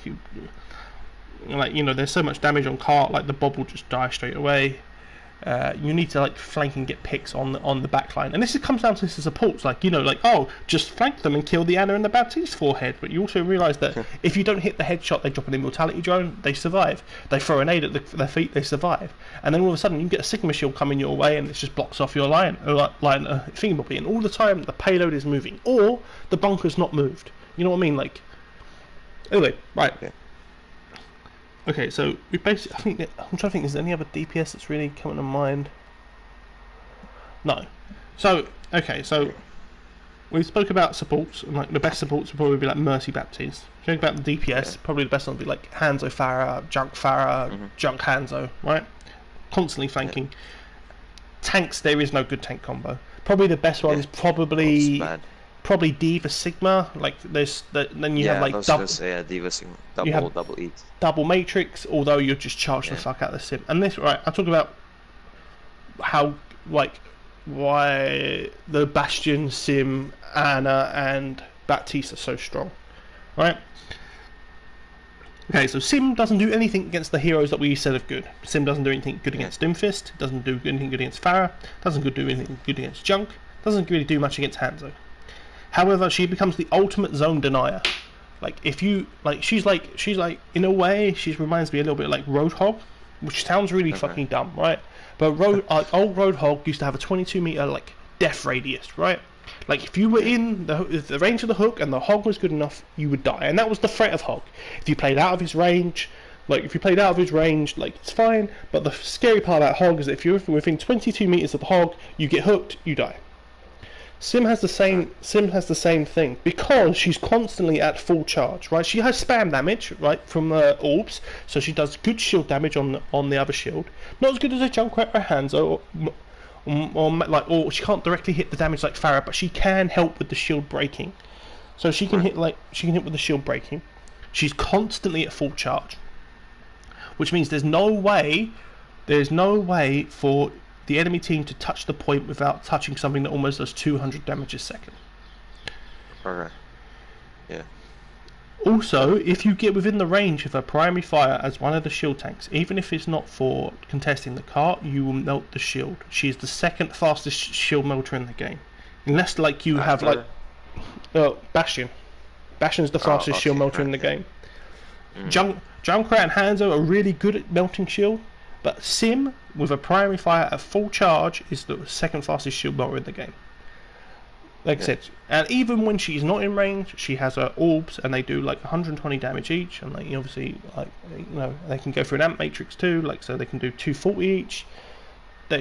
there's so much damage on cart. Like the Bob will just die straight away. You need to like flank and get picks on the back line, and this comes down to the supports. Like just flank them and kill the Ana and the Baptiste forehead. But you also realise that if you don't hit the headshot, they drop an immortality drone. They survive. They throw a nade at their feet. They survive. And then all of a sudden, you get a Sigma shield coming your way, and it just blocks off your line thingamabobby. And all the time, the payload is moving, or the bunker's not moved. You know what I mean? Like anyway, right. Yeah. Okay, so we basically. I'm trying to think. Is there any other DPS that's really coming to mind? No. So we spoke about supports, and like the best supports would probably be like Mercy Baptiste. Think about the DPS. Probably the best one would be like Hanzo Pharah, Junk Pharah, Junk Hanzo, right? Constantly flanking. Tanks, there is no good tank combo. Probably the best one is probably D.Va Sigma. Like then you have like D.Va Sigma, double E, double Matrix. Although you're just charged the fuck out of the sim. And this I'm talking about how why the Bastion, Sim, Ana, and Baptiste are so strong, right? Okay, so Sim doesn't do anything against the heroes that we said are good. Sim doesn't do anything good against Doomfist. Doesn't do anything good against Pharah. Doesn't do anything good against Junk. Doesn't really do much against Hanzo. However, she becomes the ultimate zone denier. Like if you she's like in a way she reminds me a little bit like Roadhog, which sounds really fucking dumb, right? But old Roadhog used to have a 22-meter like death radius, right? Like if you were in the range of the hook and the Hog was good enough, you would die, and that was the threat of Hog. If you played out of his range, like it's fine. But the scary part about Hog is that if you're within 22 meters of the Hog, you get hooked, you die. Sim has the same thing because she's constantly at full charge, right? She has spam damage, right, from orbs, so she does good shield damage on the other shield. Not as good as a Junkrat or Hanzo, or she can't directly hit the damage like Pharah, but she can help with the shield breaking. So she can hit with the shield breaking. She's constantly at full charge, which means there's no way for the enemy team to touch the point without touching something that almost does 200 damage a second. Okay. Yeah. Also, if you get within the range of a primary fire as one of the shield tanks, even if it's not for contesting the cart, you will melt the shield. She is the second fastest shield melter in the game. Unless like you have like Bastion. Bastion's the fastest shield melter in the game. Junkrat and Hanzo are really good at melting shield. But Sim, with a primary fire at full charge, is the second fastest shield melter in the game. Like I said, and even when she's not in range, she has her orbs, and they do like 120 damage each, and like obviously, like they can go for an amp matrix too, like so they can do 240 each.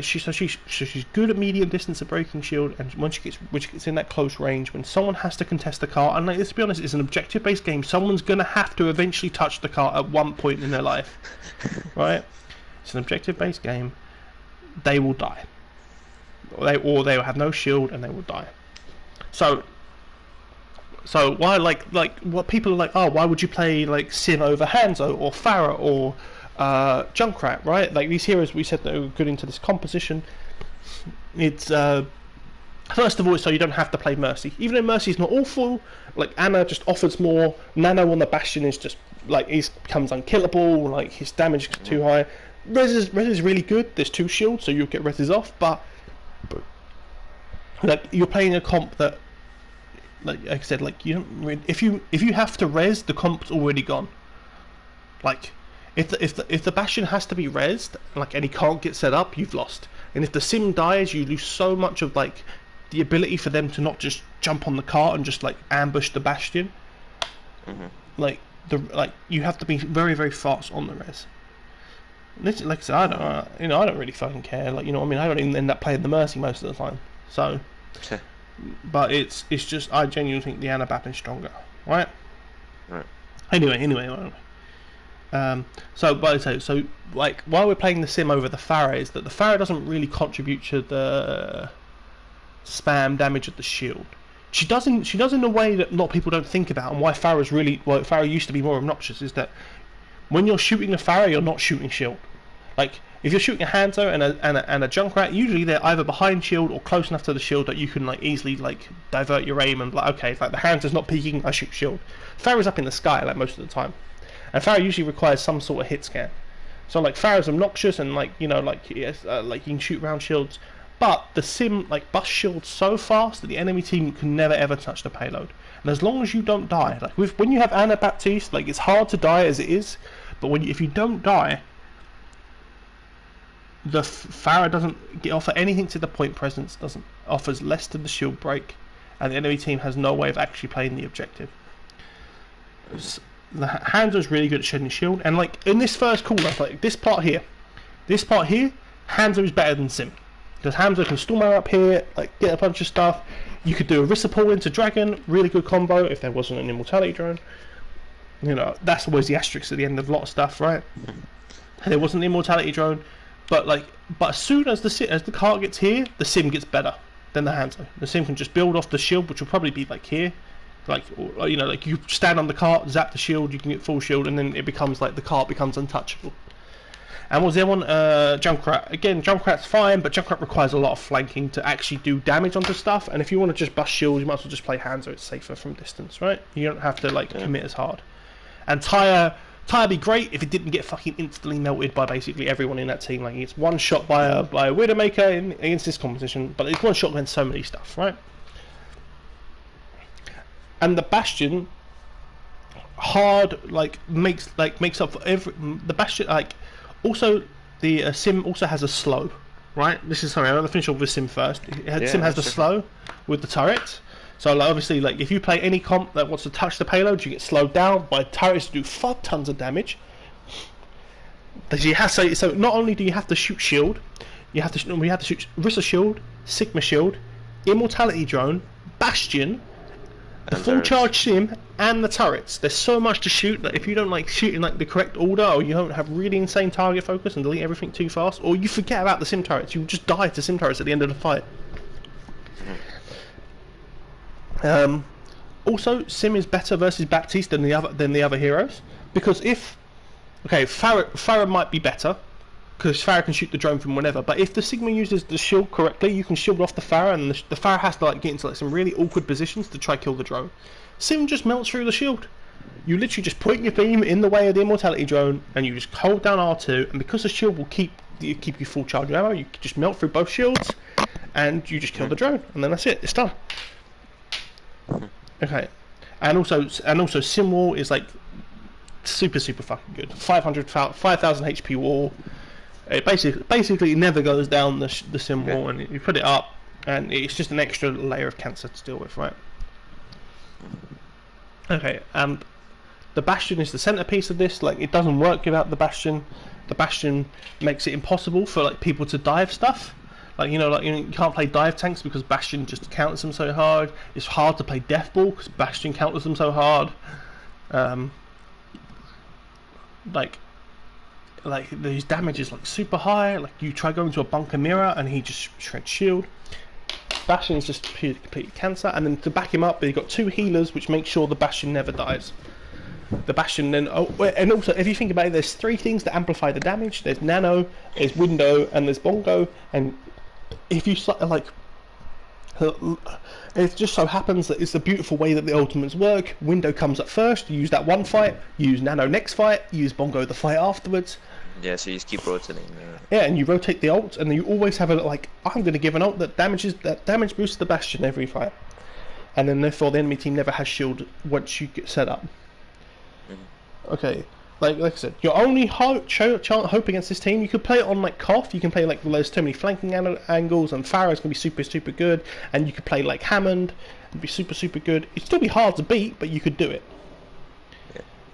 She's good at medium distance of breaking shield, and when she gets in that close range, when someone has to contest the cart, and like, let's be honest, it's an objective based game. Someone's gonna have to eventually touch the cart at one point in their life, right? It's an objective-based game. They will die, or they will have no shield and they will die. So why like what people are like? Oh, why would you play like Sim over Hanzo or Pharah or Junkrat? Right? Like these heroes we said that were good into this composition. It's First of all, so you don't have to play Mercy. Even though Mercy's not awful, like Ana just offers more. Nano on the Bastion is just like he becomes unkillable. Like his damage is too high. Res is really good. There's 2 shields, so you'll get reses off. But like you're playing a comp that, like I said, like you don't really, if you have to res, the comp's already gone. Like if the Bastion has to be resed, like and he can't get set up, you've lost. And if the sim dies, you lose so much of like the ability for them to not just jump on the cart and just like ambush the Bastion. Like you have to be very, very fast on the res. This, like I said, I don't really fucking care. Like, you know what I mean? I don't even end up playing the Mercy most of the time. So, but it's just I genuinely think the Anabap is stronger, right? Right. Anyway. So, but I say, so like while we're playing the sim over the Pharah, is that the Pharah doesn't really contribute to the spam damage of the shield. She does in a way that a lot of people don't think about, and why Pharah used to be more obnoxious is that when you're shooting a Pharah, you're not shooting shield. Like if you're shooting a Hanzo and a Junkrat, usually they're either behind shield or close enough to the shield that you can like easily like divert your aim and like okay, like the Hanzo's not peeking, I shoot shield. Pharah's up in the sky like most of the time, and Pharah usually requires some sort of hit scan. So like Pharah's obnoxious and like like you can shoot round shields. But the sim like busts shields so fast that the enemy team can never ever touch the payload. And as long as you don't die, like when you have Ana Baptiste, like it's hard to die as it is, but if you don't die, the Pharah doesn't offer anything to the point presence, offers less to the shield break, and the enemy team has no way of actually playing the objective. The Hanzo's really good at shedding shield, and like in this first call, like this part here, Hanzo is better than Sim. Because Hanzo can storm out up here, like get a bunch of stuff. You could do a Rissa pull into Dragon, really good combo if there wasn't an Immortality Drone. That's always the asterisk at the end of a lot of stuff, right? And there wasn't the Immortality Drone, but as soon as the cart gets here, the Sim gets better than the Hanzo. The Sim can just build off the shield, which will probably be like here, like you stand on the cart, zap the shield, you can get full shield, and then it becomes like the cart becomes untouchable. And was there one Junkrat? Again, Junkrat's fine, but Junkrat requires a lot of flanking to actually do damage onto stuff. And if you want to just bust shields, you might as well just play Hanzo. It's safer from distance, right? You don't have to commit as hard. And Tyre would be great if it didn't get fucking instantly melted by basically everyone in that team. Like it's one shot by a Widowmaker against this competition, but it's one shot against so many stuff, right? And the Bastion makes up for the Bastion Also, the Sim also has a slow, right? I'm going to finish off with Sim first. Sim has the slow with the turret. So, obviously, if you play any comp that wants to touch the payload, you get slowed down by turrets to do fuck tons of damage. So not only do you have to shoot shield, we have to shoot Rissa shield, Sigma shield, Immortality Drone, Bastion, the full charge Sim, and the turrets. There's so much to shoot that if you don't shoot in the correct order, or you don't have really insane target focus and delete everything too fast, or you forget about the Sim turrets, you just die to Sim turrets at the end of the fight. Also, Sim is better versus Baptiste than the other heroes, because Pharah might be better because Pharah can shoot the drone from whenever, but if the Sigma uses the shield correctly, you can shield off the Pharah, and the Pharah has to get into some really awkward positions to try kill the drone. Sim just melts through the shield. You literally just point your beam in the way of the Immortality Drone, and you just hold down R2, and because the shield will keep you full charge of ammo, you just melt through both shields, and you just kill the drone, and then that's it. It's done. Okay, and also Sim Wall is super fucking good. 5,000 HP wall. It basically never goes down the Sim wall, and you put it up, and it's just an extra layer of cancer to deal with, right? Okay, and the Bastion is the centerpiece of this. It doesn't work without the Bastion. The Bastion makes it impossible for people to dive stuff. You can't play dive tanks because Bastion just counters them so hard. It's hard to play Death Ball because Bastion counters them so hard. His damage is super high. You try going to a bunker mirror and he just shreds shield. Bastion is just complete cancer, and then to back him up, you've got 2 healers, which make sure the Bastion never dies. The Bastion then, and also if you think about it, there's 3 things that amplify the damage. There's Nano, there's Window, and there's Bongo. And if you It just so happens that it's the beautiful way that the ultimates work. Window comes up first, you use that one fight, use Nano next fight, use Bongo the fight afterwards. Yeah, so you just keep rotating. Yeah, and you rotate the ult, and you always have a like. I'm going to give an ult that damage boosts the Bastion every fight, and then therefore the enemy team never has shield once you get set up. Okay, like I said, your only hope against this team, you could play it on like Koth. You can play like there's too many flanking angles, and Pharah's going to be super good, and you could play like Hammond, and be super good. It'd still be hard to beat, but you could do it.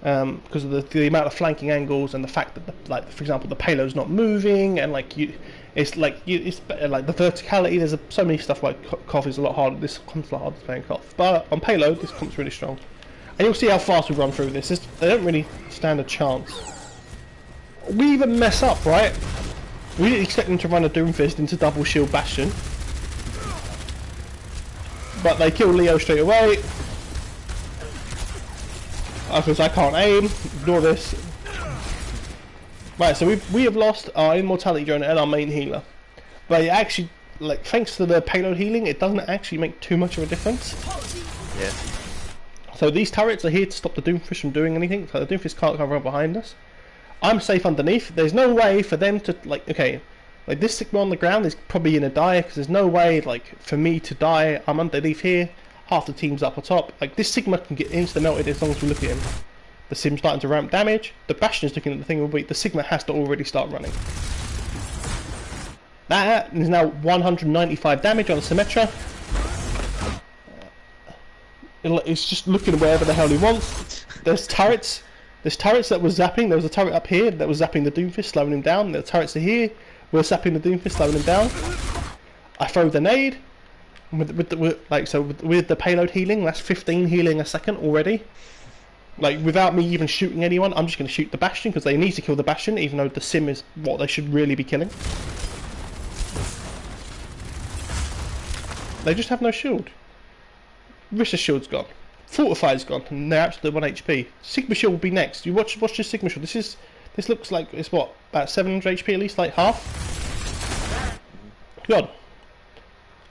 Because of the amount of flanking angles and the fact that, like for example, the payload's not moving, and like it's like the verticality. There's so many stuff like Koth is a lot harder. This comes a lot harder to play in Koth, but on payload this comes really strong. And you'll see how fast we run through this. They don't really stand a chance. We even mess up, right? We didn't expect them to run a Doomfist into double shield Bastion, but they kill Leo straight away. Because I can't aim. Ignore this. Right, so we have lost our Immortality Drone and our main healer. But it actually, like, thanks to the payload healing, it doesn't actually make too much of a difference. Yeah. So these turrets are here to stop the Doomfist from doing anything, so the Doomfist can't cover up behind us. I'm safe underneath. There's no way for them to, like, okay, like this Sigma on the ground is probably gonna die, because there's no way, like, for me to die. I'm underneath here. Half the team's up on top. Like this Sigma can get insta-melted as long as we look at him. The Sim's starting to ramp damage. The Bastion's looking at the thing, but the Sigma has to already start running. That is now 195 damage on Symmetra. It's just looking wherever the hell he wants. There's turrets. There's turrets that were zapping. There was a turret up here that was zapping the Doomfist, slowing him down. The turrets are here. We're zapping the Doomfist, slowing him down. I throw the nade. With the payload healing, that's 15 healing a second already. Like without me even shooting anyone, I'm just going to shoot the Bastion because they need to kill the Bastion, even though the Sim is what they should really be killing. They just have no shield. Rish's shield's gone. Fortify's gone, and they're actually 1 HP. Sigma shield will be next. You watch your Sigma shield. This looks like it's what, about 700 HP at least, like half. God.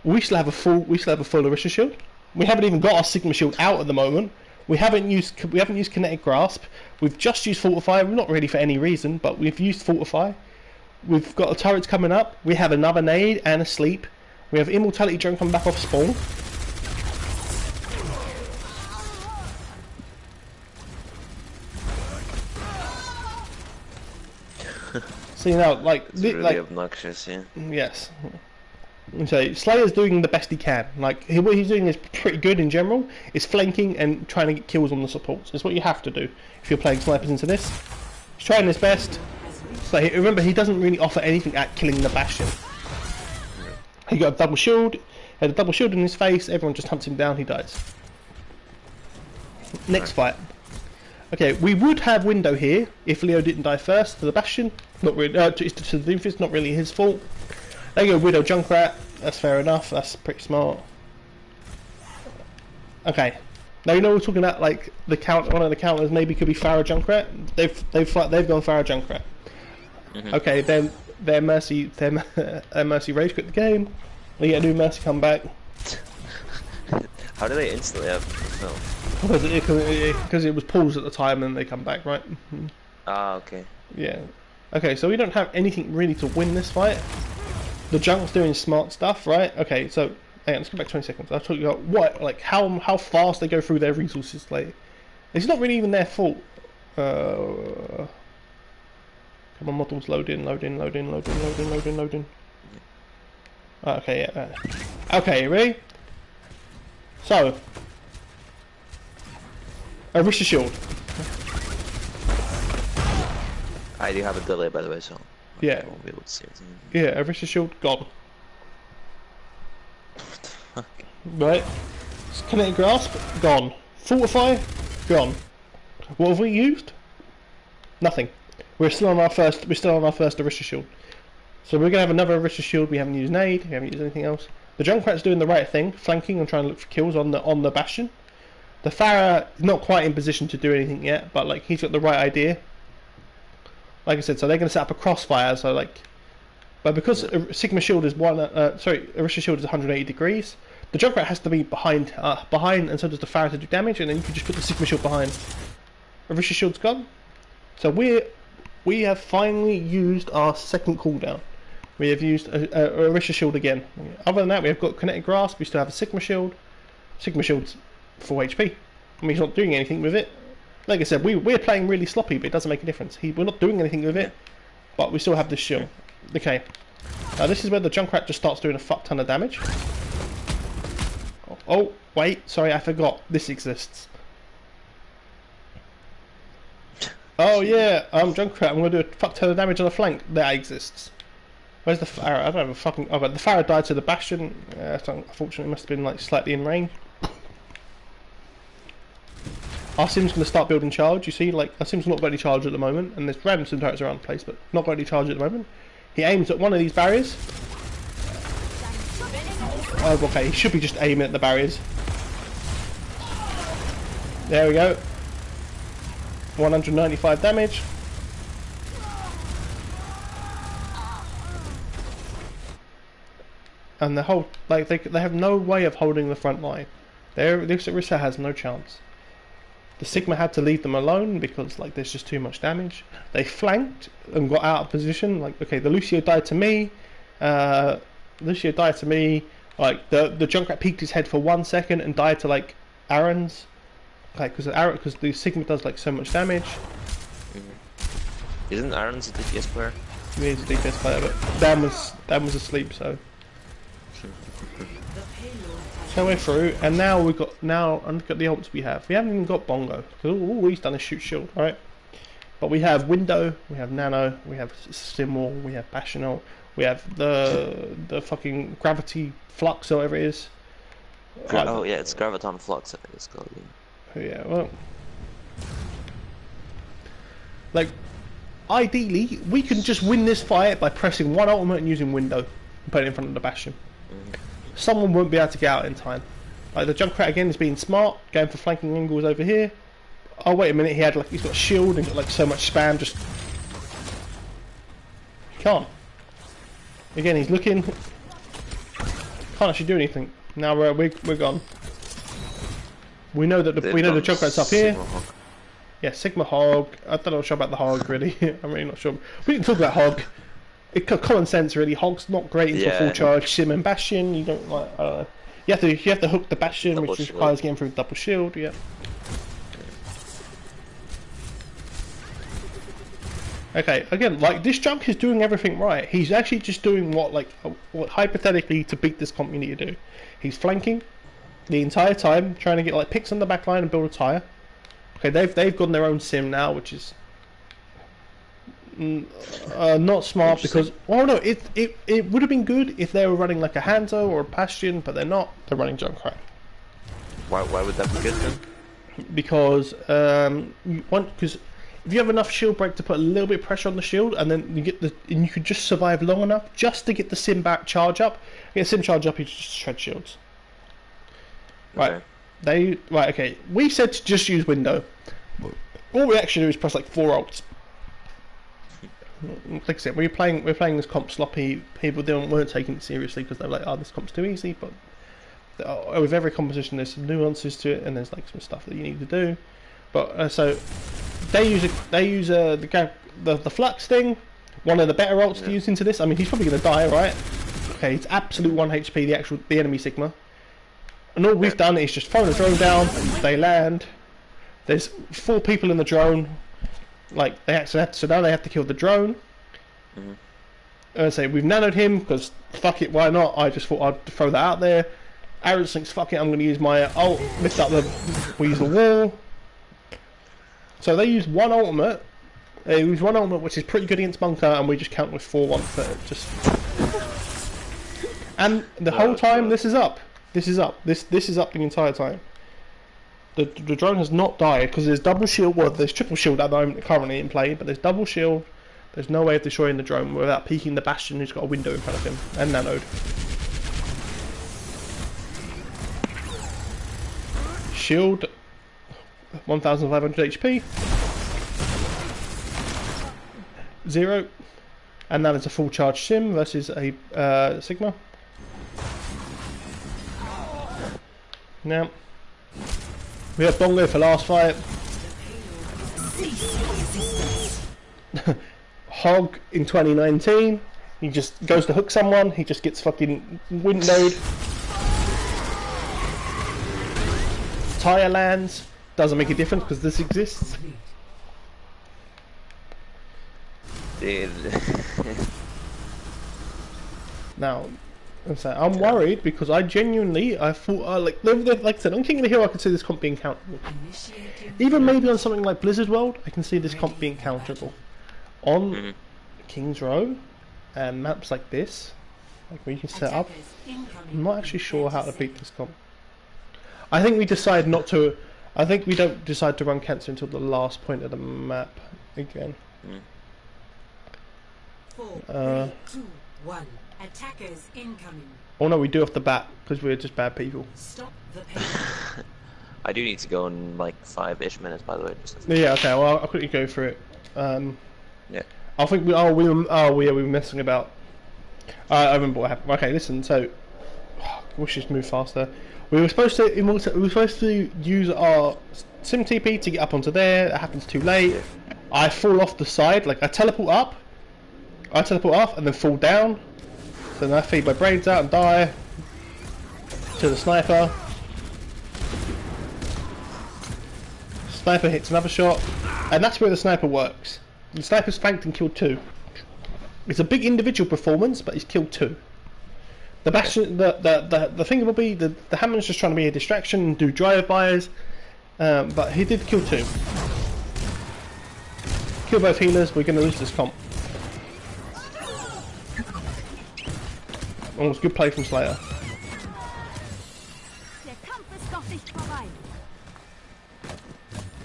We still have a full Orisha shield. We haven't even got our Sigma shield out at the moment. We haven't used Kinetic Grasp. We've just used Fortify. Not really for any reason, but we've used Fortify. We've got the turrets coming up. We have another nade and a sleep. We have Immortality Drone coming back off spawn. So you know, like it's really obnoxious, yeah. Yes. So Slayer's doing the best he can. Like what he's doing is pretty good in general. It's flanking and trying to get kills on the supports. It's what you have to do if you're playing snipers into this. He's trying his best. So remember, he doesn't really offer anything at killing the Bastion. He got a double shield. Had a double shield in his face. Everyone just hunts him down. He dies. Next fight. Okay, we would have window here if Leo didn't die first to the Bastion. Not really. To the Doomfist. Not really his fault. There you go, Widow Junkrat. That's fair enough. That's pretty smart. Okay. Now you know we're talking about like the count. One of the counters maybe could be Pharah Junkrat. They've gone Pharah Junkrat. Okay, then their Mercy rage quit the game. They get a new Mercy come back. How do they instantly have no? Because it was paused at the time and they come back, right? Ah, okay. Yeah. Okay, so we don't have anything really to win this fight. The Junk's doing smart stuff, right? Okay, so hang on, let's go back 20 seconds. I'll talk about what, like how fast they go through their resources. Like, it's not really even their fault. Come on, models, loading. Okay, yeah. Okay, ready? So, Orisha shield. I do have a delay, by the way, so Yeah. I won't be able to see it. Yeah, Orisha shield gone. Right. Kinetic Grasp gone. Fortify gone. What have we used? Nothing. We're still on our first Orisha shield. So we're gonna have another Orisha shield. We haven't used nade. We haven't used anything else. The Junkrat's doing the right thing, flanking and trying to look for kills on the Bastion. The Pharah is not quite in position to do anything yet, but like he's got the right idea. Like I said, so they're going to set up a crossfire. So like, but because Sigma shield is Orisha shield is 180 degrees. The Junkrat has to be behind, and so does the Pharah to do damage, and then you can just put the Sigma shield behind. Orisha shield's gone. So we have finally used our second cooldown. We have used a Orisha shield again. Other than that, we have got Kinetic Grasp. We still have a Sigma shield. Sigma shield's full HP. I mean, he's not doing anything with it. Like I said, we're playing really sloppy, but it doesn't make a difference. We're not doing anything with it, but we still have this shield. Okay. Now this is where the Junkrat just starts doing a fuck ton of damage. Oh, wait, sorry, I forgot. This exists. Oh yeah, Junkrat, I'm gonna do a fuck ton of damage on the flank. That exists. Where's the Pharah? I don't have a fucking... Oh, but the Pharah died to the Bastion. Unfortunately, it must have been like slightly in range. Our Sim's going to start building charge, you see, like, our Sim's not got any charge at the moment, and there's random Sim turrets around the place, but not got any charge at the moment. He aims at one of these barriers. Oh, okay, he should be just aiming at the barriers. There we go. 195 damage. And the whole, like, they have no way of holding the front line. This Orisa has no chance. The Sigma had to leave them alone because, like, there's just too much damage. They flanked and got out of position. Like, okay, the Lucio died to me. Like, the Junkrat peeked his head for 1 second and died to, like, Aaron's. Like, because the Sigma does, like, so much damage. Isn't Aaron's a DPS player? He is a DPS player, but Dan was asleep, so. So we're through, and now we've got look at the ults we have. We haven't even got Bongo because all he's done is shoot shield, right? But we have Window, we have Nano, we have Stimwall, we have Passional, we have the fucking Gravity Flux or whatever it is. Oh yeah, it's Graviton Flux, I think it's called. Yeah, well, like ideally we can just win this fight by pressing one ultimate and using Window and putting it in front of the Bastion. Someone won't be able to get out in time. Like the Junkrat again is being smart, going for flanking angles over here. Oh wait a minute, he's got a shield and got like so much spam. Just he can't. Again, he's looking. Can't actually do anything. Now we're gone. We know that the Junkrat's up here. Yeah, Sigma Hog. I don't know sure about the Hog really. I'm really not sure. We didn't talk about Hog. Common sense really. Hog's not great into a full charge. Sim and Bastion, you don't like. I don't know. You have to hook the Bastion, which requires getting through double shield. Yeah. Okay. Again, like this Junk is doing everything right. He's actually just doing what hypothetically to beat this comp you need to do. He's flanking the entire time, trying to get like picks on the back line and build a tire. Okay, they've gotten their own Sim now, which is. Not smart because it would have been good if they were running like a Hanzo or a Bastion, but they're not. They're running Junkrat. Why would that be good then? Because because if you have enough shield break to put a little bit of pressure on the shield, and then you could just survive long enough just to get the Sim back charge up. Get Sim charge up, you just shred shields. Right. Okay. Okay. We said to just use Window. All we actually do is press like 4 ults. Like I said, we're playing this comp sloppy. People weren't taking it seriously because they're like, "Oh, this comp's too easy." But with every composition, there's some nuances to it, and there's like some stuff that you need to do. But so they use the flux thing. One of the better ults to use into this. I mean, he's probably going to die, right? Okay, it's absolute 1 HP. The enemy Sigma, and all we've done is just thrown a drone down. They land. There's 4 people in the drone. Like so now they have to kill the drone. And I say we've nanoed him because fuck it, why not? I just thought I'd throw that out there. Aaron thinks fuck it, I'm going to use my ult. We use the wall. So they use one ultimate. They use one ultimate, which is pretty good against Bunker, and we just count with 4 once. Just and the whole time this is up. This is up. This is up the entire time. The drone has not died because there's double shield. Well, there's triple shield at the moment currently in play, but there's double shield. There's no way of destroying the drone without peeking the Bastion, who's got a window in front of him, and nanoed. Shield, 1,500 HP. 0, and that is a full charge Sim versus a Sigma. Now, we had Bongo for last fight. Hog in 2019. He just goes to hook someone. He just gets fucking windowed. Tire lands. Doesn't make a difference because this exists. Dude. Now, I'm worried because I thought, like I said, on King of the Hill I could see this comp being counterable. Even maybe on something like Blizzard World, I can see this comp being counterable. On King's Row and maps like this, like where you can set up, I'm not actually sure how to beat this comp. I think we decide not to. I think we don't decide to run Cancer until the last point of the map again. 4, 3, 2, 1. Attackers incoming. Oh no, we do off the bat because we're just bad people. Stop the pain. I do need to go in like 5-ish minutes, by the way. Yeah, okay. Well, I'll quickly go through it. Yeah. I think we were messing about. I remember what happened. Okay, listen. So, we should move faster. We were supposed to use our sim TP to get up onto there. That happens too late. I fall off the side. Like I teleport up, and then fall down. So then I feed my brains out and die to the sniper. Sniper hits another shot, and that's where the sniper works. The sniper's flanked and killed 2. It's a big individual performance, but he's killed 2. The Bastion, the thing will be the Hammond's just trying to be a distraction and do drive-bys, but he did kill 2. Kill both healers. We're going to lose this comp. Almost good play from Slayer.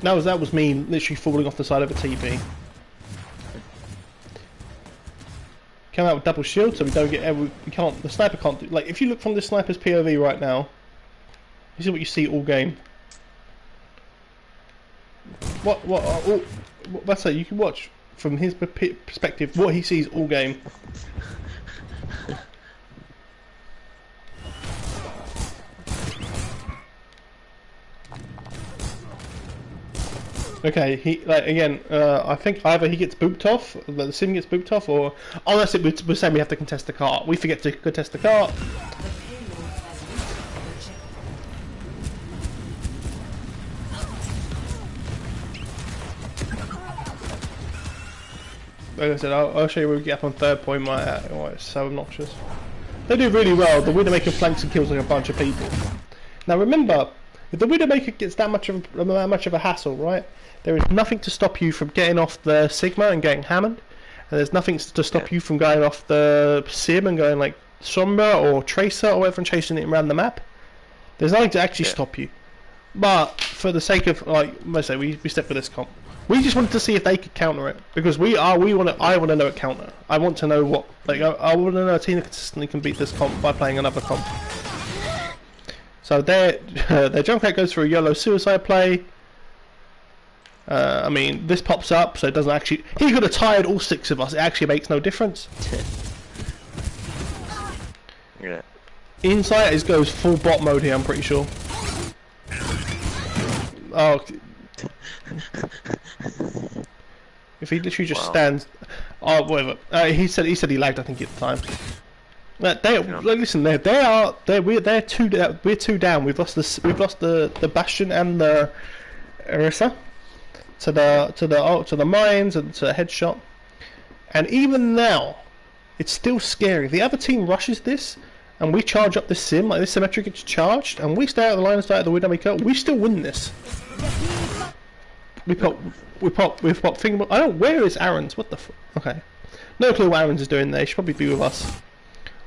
That was me literally falling off the side of a TV. Come out with double shield so we don't get the sniper can't do, like if you look from the sniper's POV right now, this is what you see all game. That's it, you can watch from his perspective what he sees all game. Okay, I think either he gets booped off, the sim gets booped off, or unless we're saying we have to contest the cart. We forget to contest the cart. Like I said, I'll show you where we get up on 3rd point. It's so obnoxious. They do really well. The Widowmaker flanks and kills like a bunch of people. Now remember, if the Widowmaker gets that much of a hassle, right? There is nothing to stop you from getting off the Sigma and getting Hammond, and there's nothing to stop you from going off the Sim and going like Sombra or Tracer or whatever and chasing it around the map. There's nothing to actually stop you. But for the sake of, like I say, we stepped for this comp. We just wanted to see if they could counter it because I want to know a counter. I want to know what, like I want to know a team that consistently can beat this comp by playing another comp. So their Junkrat goes for a YOLO suicide play. I mean, this pops up, so it doesn't actually. He could have tired all 6 of us. It actually makes no difference. Yeah. Insight goes full bot mode here. I'm pretty sure. Oh. If he literally just stands. Oh, whatever. He said he lagged. I think at the time. Listen, we're 2 down. We've lost the Bastion and the Orisa to the mines and to headshot, and even now, it's still scary. If the other team rushes this, and we charge up this sim, like this symmetry gets charged, and we stay out of the line of sight of the Widowmaker, we still win this. We pop finger. I don't. Where is Aaron's? What the okay. No clue what Aaron's is doing there. He should probably be with us.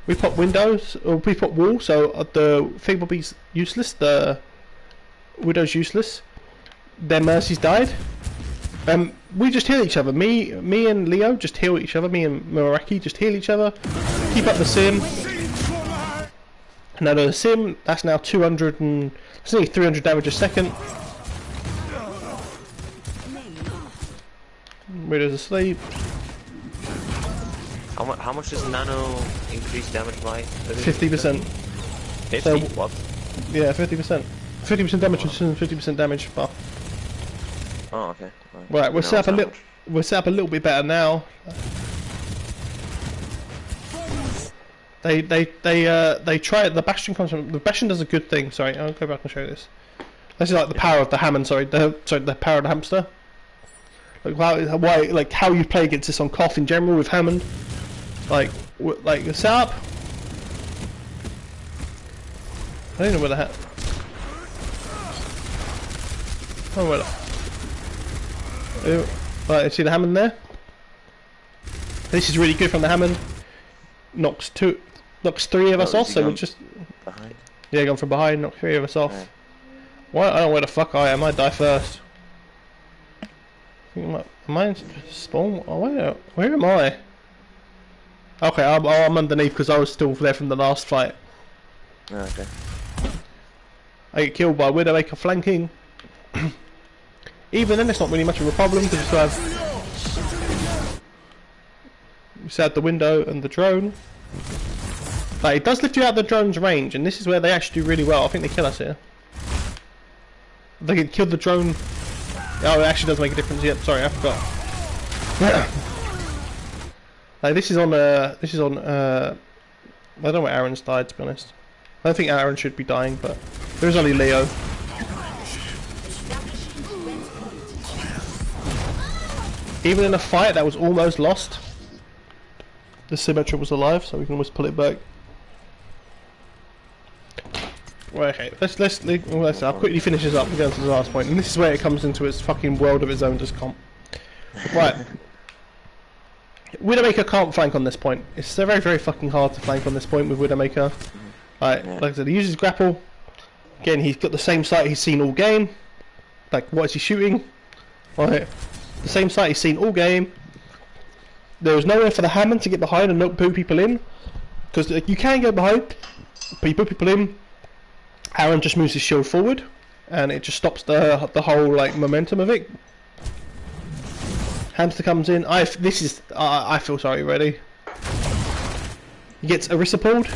We pop windows, or we pop wall, so the Figmabee's useless, the Widow's useless. Their Mercy's died. We just heal each other. Me and Leo just heal each other. Me and Meraki just heal each other. Keep up the sim. Now the sim, that's now 200 and it's nearly 300 damage a second. Widow's asleep. How much does Nano increase damage by? 50%. 50? So, what? Yeah, 50%. 50% damage and 50% damage buff. Oh, okay. Right, we're No, set up a it's little. not We're set up a little bit better now. They try it. The Bastion comes from. The Bastion does a good thing. Sorry, I'll go back and show you this. This is like the power of the Hammond. Sorry, the power of the hamster. Like how you play against this on Koth in general with Hammond. Like the setup. I don't know where the hat. Oh well. Right, see the Hammond there? This is really good from the Hammond. Knocks 3 of us off, so we just... behind. Yeah, gone from behind, knock 3 of us off. Right. Why? I don't know where the fuck I am, I die first. Am I spawn? Oh, where am I? Okay, I'm underneath because I was still there from the last fight. Oh, okay. I get killed by Widowmaker flanking. Even then, it's not really much of a problem because you still have the window and the drone. Like, it does lift you out of the drone's range, and this is where they actually do really well. I think they kill us here. They can kill the drone. Oh, it actually does make a difference. Yep, sorry, I forgot. Like, this is on. I don't know where Aaron's died, to be honest. I don't think Aaron should be dying, but there's only Leo. Even in a fight that was almost lost, the Symmetra was alive, so we can always pull it back. Right, okay, let's I'll quickly finish this up and go to the last point, and this is where it comes into its fucking world of its own, just comp. Right. Widowmaker can't flank on this point. It's very, very fucking hard to flank on this point with Widowmaker. Right, like I said, he uses grapple. Again, he's got the same sight he's seen all game. Like, what is he shooting? Right. The same sight he's seen all game. There was nowhere for the Hammond to get behind and not put people in. Because you can go behind, but you put people in. Aaron just moves his shield forward, and it just stops the whole like momentum of it. Hamster comes in. I feel sorry already. He gets Orisa pulled,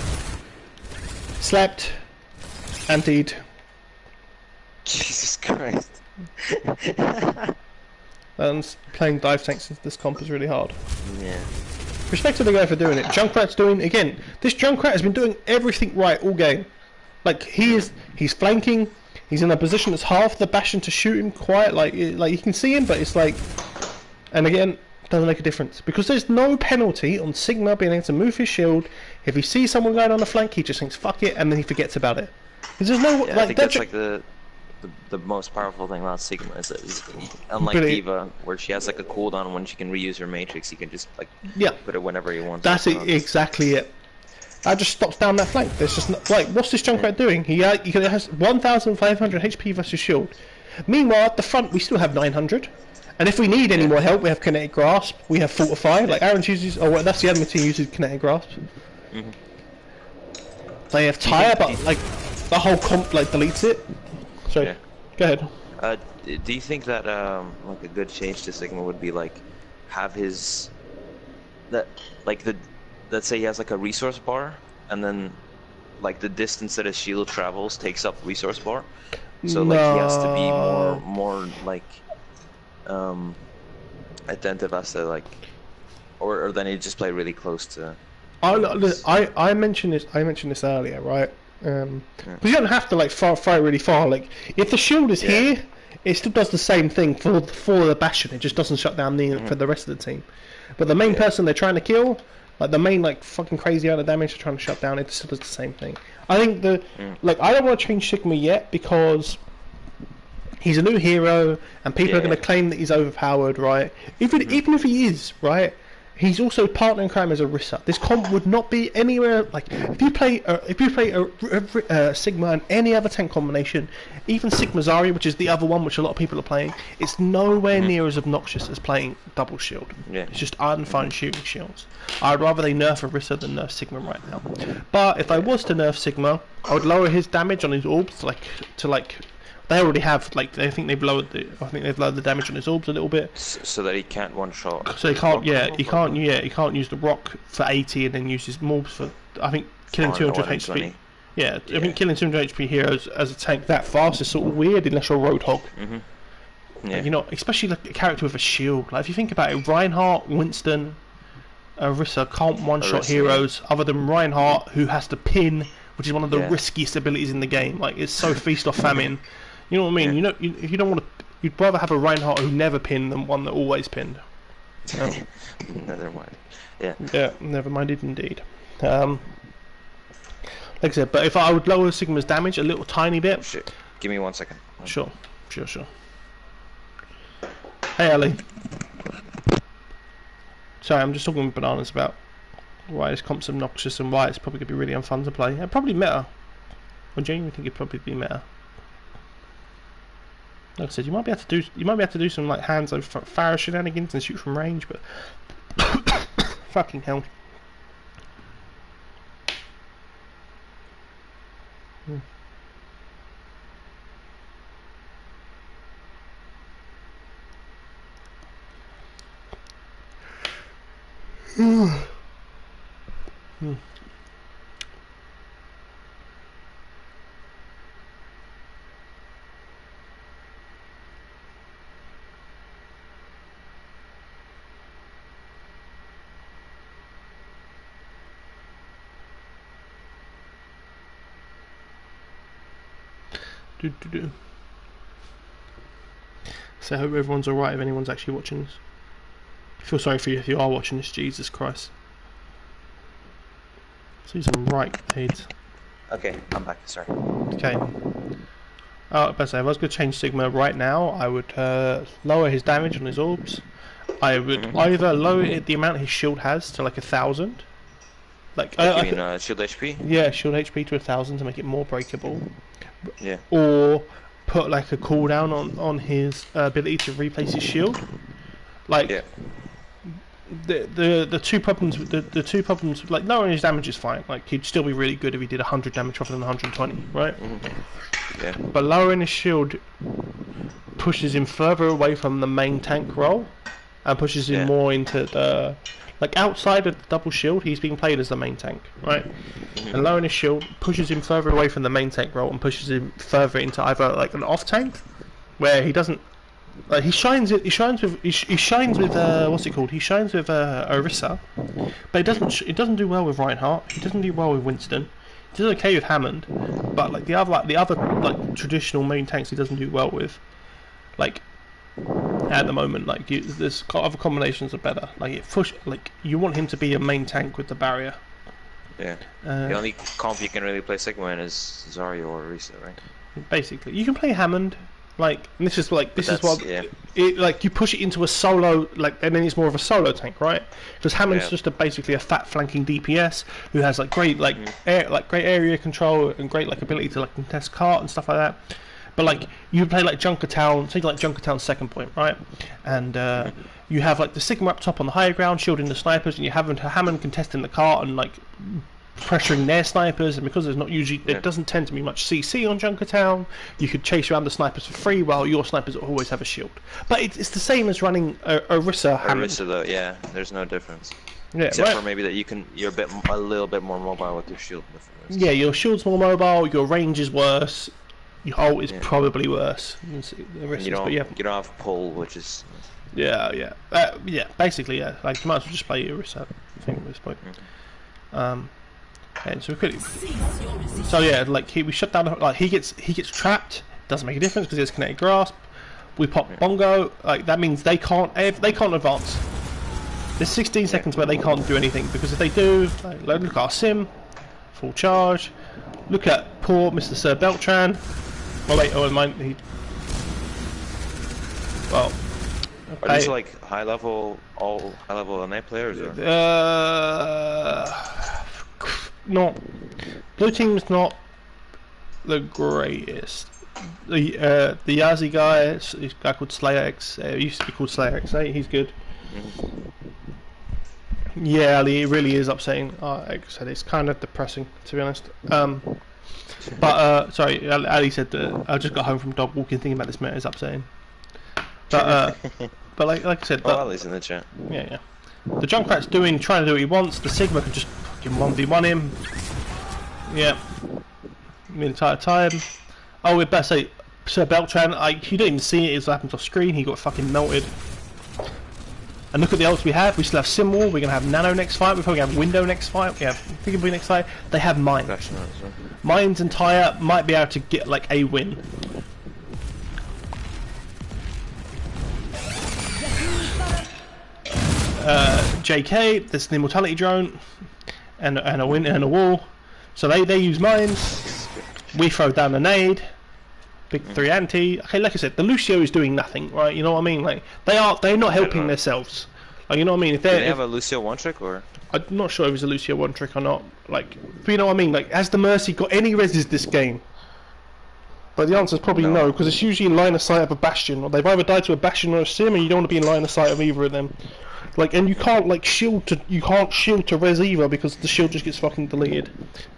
slapped, antied. Jesus Christ. And playing dive tanks into this comp is really hard. Yeah. Respect to the guy for doing it. Junkrat's doing, again, this Junkrat has been doing everything right all game. Like, he's flanking, he's in a position that's half the Bastion to shoot him quite, like you can see him, but it's like, and again, doesn't make a difference. Because there's no penalty on Sigma being able to move his shield. If he sees someone going on the flank, he just thinks, fuck it, and then he forgets about it. Because there's no, Yeah, I think that's like the most powerful thing about Sigma is unlike D.Va, where she has like a cooldown when she can reuse her matrix, you can just like put it whenever you want. That's exactly it. That just stops down that flank. There's just like, what's this Junkrat doing? He has 1,500 HP versus shield. Meanwhile, at the front we still have 900. And if we need any more help, we have Kinetic Grasp. We have Fortify. Like Aaron uses, well, that's the enemy team uses Kinetic Grasp. They have Tire, but like the whole comp like deletes it. So, go ahead. Do you think that like a good change to Sigma would be like have his let's say he has like a resource bar, and then like the distance that his shield travels takes up resource bar, so like he has to be more like attentive as to like, or then he just play really close to. I mentioned this earlier, right? Because you don't have to like fire really far. Like if the shield is here, it still does the same thing for the Bastion. It just doesn't shut down for the rest of the team. But the main person they're trying to kill, like the main like fucking crazy amount of damage they're trying to shut down, it still does the same thing. I think like I don't want to change Sigma yet because he's a new hero and people are going to claim that he's overpowered, right? Even if he is, right? He's also partner in crime as Orisa. This comp would not be anywhere like if you play Sigma and any other tank combination, even Sigma Zarya, which is the other one which a lot of people are playing, it's nowhere near as obnoxious as playing double shield. It's just unfun shooting shields. I'd rather they nerf Orisa than nerf Sigma right now. But if I was to nerf Sigma, I would lower his damage on his orbs to they already have I think they've lowered the damage on his orbs a little bit, so that he can't one shot. So he can't use the rock for 80 and then use his morbs for I think killing 200 HP. Yeah, I mean, killing 200 HP heroes as a tank that fast is sort of weird unless you're a Roadhog. Yeah. You know, especially like a character with a shield. Like if you think about it, Reinhardt, Winston, Orisa can't one-shot heroes other than Reinhardt, who has to pin, which is one of the riskiest abilities in the game. Like it's so feast or famine. You know what I mean? You know, if you don't want to, you'd rather have a Reinhardt who never pinned than one that always pinned. Never mind. Yeah. Yeah, never minded indeed. Like I said, but if I would lower Sigma's damage a little tiny bit. Shit. Give me 1 second. Sure. Hey, Ali. Sorry, I'm just talking with Bananas about why this comp's obnoxious and why it's probably going to be really unfun to play. It'd probably meta. I genuinely think it'd probably be meta. Like I said, you might be able to do some like hands over Pharah shenanigans and shoot from range, but fucking hell. So I hope everyone's alright if anyone's actually watching this. I feel sorry for you if you are watching this, Jesus Christ. See some right aids. Okay, I'm back, sorry. Okay. Oh, but if I was going to change Sigma right now, I would lower his damage on his orbs. I would either lower the amount his shield has to like 1,000. Like, you mean shield HP? Yeah, shield HP to 1,000 to make it more breakable. Yeah. Or put like a cooldown on his ability to replace his shield. Like the two problems like lowering his damage is fine. Like he'd still be really good if he did 100 damage rather than 120, right? Yeah. But lowering his shield pushes him further away from the main tank role and pushes him more into the like outside of the double shield. He's being played as the main tank, right? And lowering his shield pushes him further away from the main tank role and pushes him further into either like an off tank where he doesn't. Like he shines with what's it called? He shines with Orisa, but it doesn't do well with Reinhardt. He doesn't do well with Winston. He does okay with Hammond, but like the other like traditional main tanks he doesn't do well with. Like at the moment, like there's other combinations are better. Like you want him to be a main tank with the barrier. Yeah. The only comp you can really play Sigma in is Zarya or Orisa, right? Basically, you can play Hammond. Like, and this is what it like you push it into a solo, like, and then it's more of a solo tank, right? Because Hammond's just basically a fat flanking DPS who has like great great area control and great like ability to like contest cart and stuff like that. But like you play like Junkertown, say like Junkertown's second point, right? And you have like the Sigma up top on the higher ground, shielding the snipers, and you have Hammond contesting the cart and like pressuring their snipers, and because there's not usually there doesn't tend to be much CC on Junkertown, you could chase around the snipers for free while your snipers always have a shield. But it's the same as running Orisa Hammond. Orisa though, yeah, there's no difference. Yeah, except for maybe that you're a little bit more mobile with your shield. Yeah, your shield's more mobile, your range is worse, your ult is probably worse. You don't have pull, which is yeah. Basically, yeah. Like you might as well just play Orisa, I think at this point. And so we could. So yeah, like we shut down. Like he gets trapped. Doesn't make a difference because he has kinetic grasp. We pop Bongo. Like that means they can't advance. There's 16 seconds where they can't do anything because if they do, like, look at our sim, full charge. Look at poor Mr. Sir Beltran. Oh wait, mine. Well. Okay. Are these like high level NA players? Or? Not blue team's not the greatest. The Yazi guy, is a guy called Slayer X. He used to be called Slayer X. He's good. Yeah, Ali, it really is upsetting. Like I said, it's kind of depressing to be honest. But sorry, Ali said that I just got home from dog walking. Thinking about this meta is upsetting. But like I said, Ali's in the chat. Yeah. The Junkrat's trying to do what he wants. The Sigma can just fucking 1v1 him. Yeah. the entire time. Oh, we'd better say, Sir Beltran, you didn't even see it, it happened off screen, he got fucking melted. And look at the ults we have, we still have Symbol, we're going to have Nano next fight, we're probably going to have Window next fight, we have Figure next fight, they have Mines. Mines and Tyre might be able to get like a win. JK, there's the Immortality Drone, and a win and a wall. So they use Mines, we throw down a nade. Big 3 anti. Okay, like I said, the Lucio is doing nothing, right? You know what I mean? Like they're not helping themselves. Like, you know what I mean? If do they have a Lucio one trick or? I'm not sure if it's a Lucio one trick or not. Like, but you know what I mean? Like, has the Mercy got any reses this game? But the answer is probably no, because it's usually in line of sight of a Bastion, or they've either died to a Bastion or a Sim, and you don't want to be in line of sight of either of them. Like, and you can't like shield to res either because the shield just gets fucking deleted.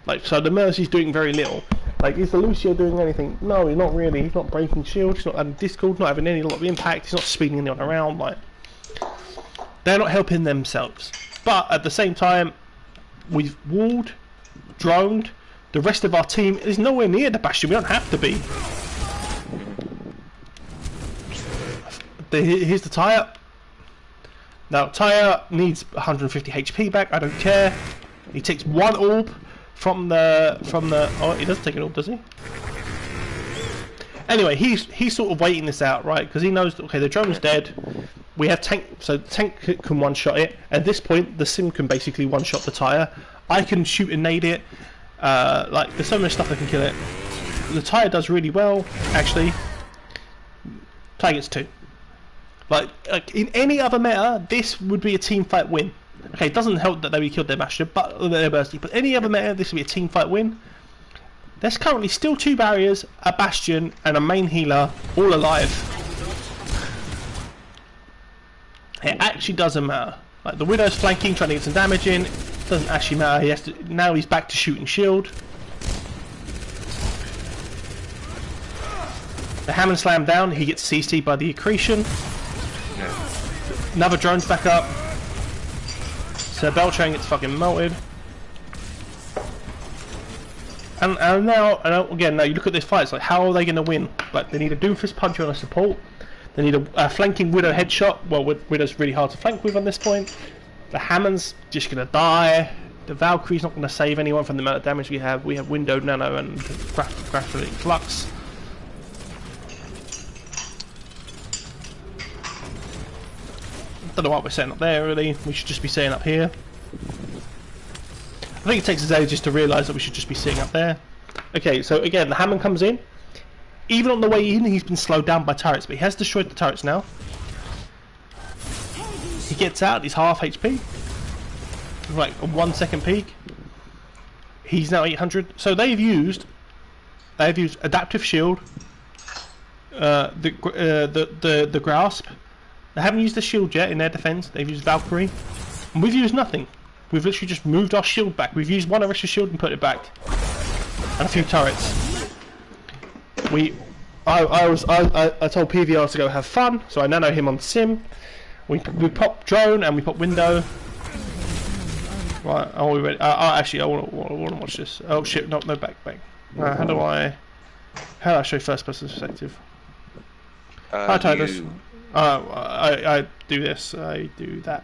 Like, so the Mercy's doing very little. Like, is the Lucio doing anything? No, he's not really. He's not breaking shield. He's not having discord. Not having any lot of impact. He's not speeding anyone around. Like, they're not helping themselves. But at the same time, we've walled, droned. The rest of our team is nowhere near the Bastion. We don't have to be. Here's the Tyre. Now, Tyre needs 150 HP back. I don't care. He takes one orb from the. Oh, he doesn't take an orb, does he? Anyway, he's sort of waiting this out, right? Because he knows that, okay, the drone's dead. We have tank, so the tank can one-shot it. At this point, the Sim can basically one-shot the Tyre. I can shoot and nade it. Like, there's so much stuff that can kill it. The Tyre does really well, actually. Tyre gets 2. Like in any other meta, this would be a team fight win. Okay, it doesn't help that they killed their Bastion, but their Bursty. But any other meta, this would be a team fight win. There's currently still 2 barriers, a Bastion, and a main healer, all alive. It actually doesn't matter. Like, the Widow's flanking, trying to get some damage in. Doesn't actually matter. He has to. Now he's back to shooting shield. The Hammond slam down. He gets CC'd by the accretion. Another drone's back up. So Beltran gets fucking melted. And now, again, now you look at this fight, it's like, how are they going to win? Like, they need a Doomfist puncher on a support. They need a flanking Widow headshot. Well, Widow's really hard to flank with on this point. The Hammond's just going to die. The Valkyrie's not going to save anyone from the amount of damage we have. We have Window, Nano, and Graphite Flux. Don't know what we're setting up there, really. We should just be setting up here. I think it takes us ages to realise that we should just be sitting up there. Okay, so again, the Hammond comes in. Even on the way in, he's been slowed down by turrets, but he has destroyed the turrets now. He gets out, he's half HP. Like a 1 second peak. He's now 800. So they've used adaptive shield, the grasp. They haven't used the shield yet in their defense. They've used Valkyrie, and we've used nothing. We've literally just moved our shield back. We've used one Orisa shield and put it back, and a few turrets. I told PVR to go have fun, so I nano him on Sim. We pop drone and we pop window. Right, are we ready? Actually, I want to watch this. Oh shit! No, back. How do I show first person perspective? Hi, Titus. I do this. I do that.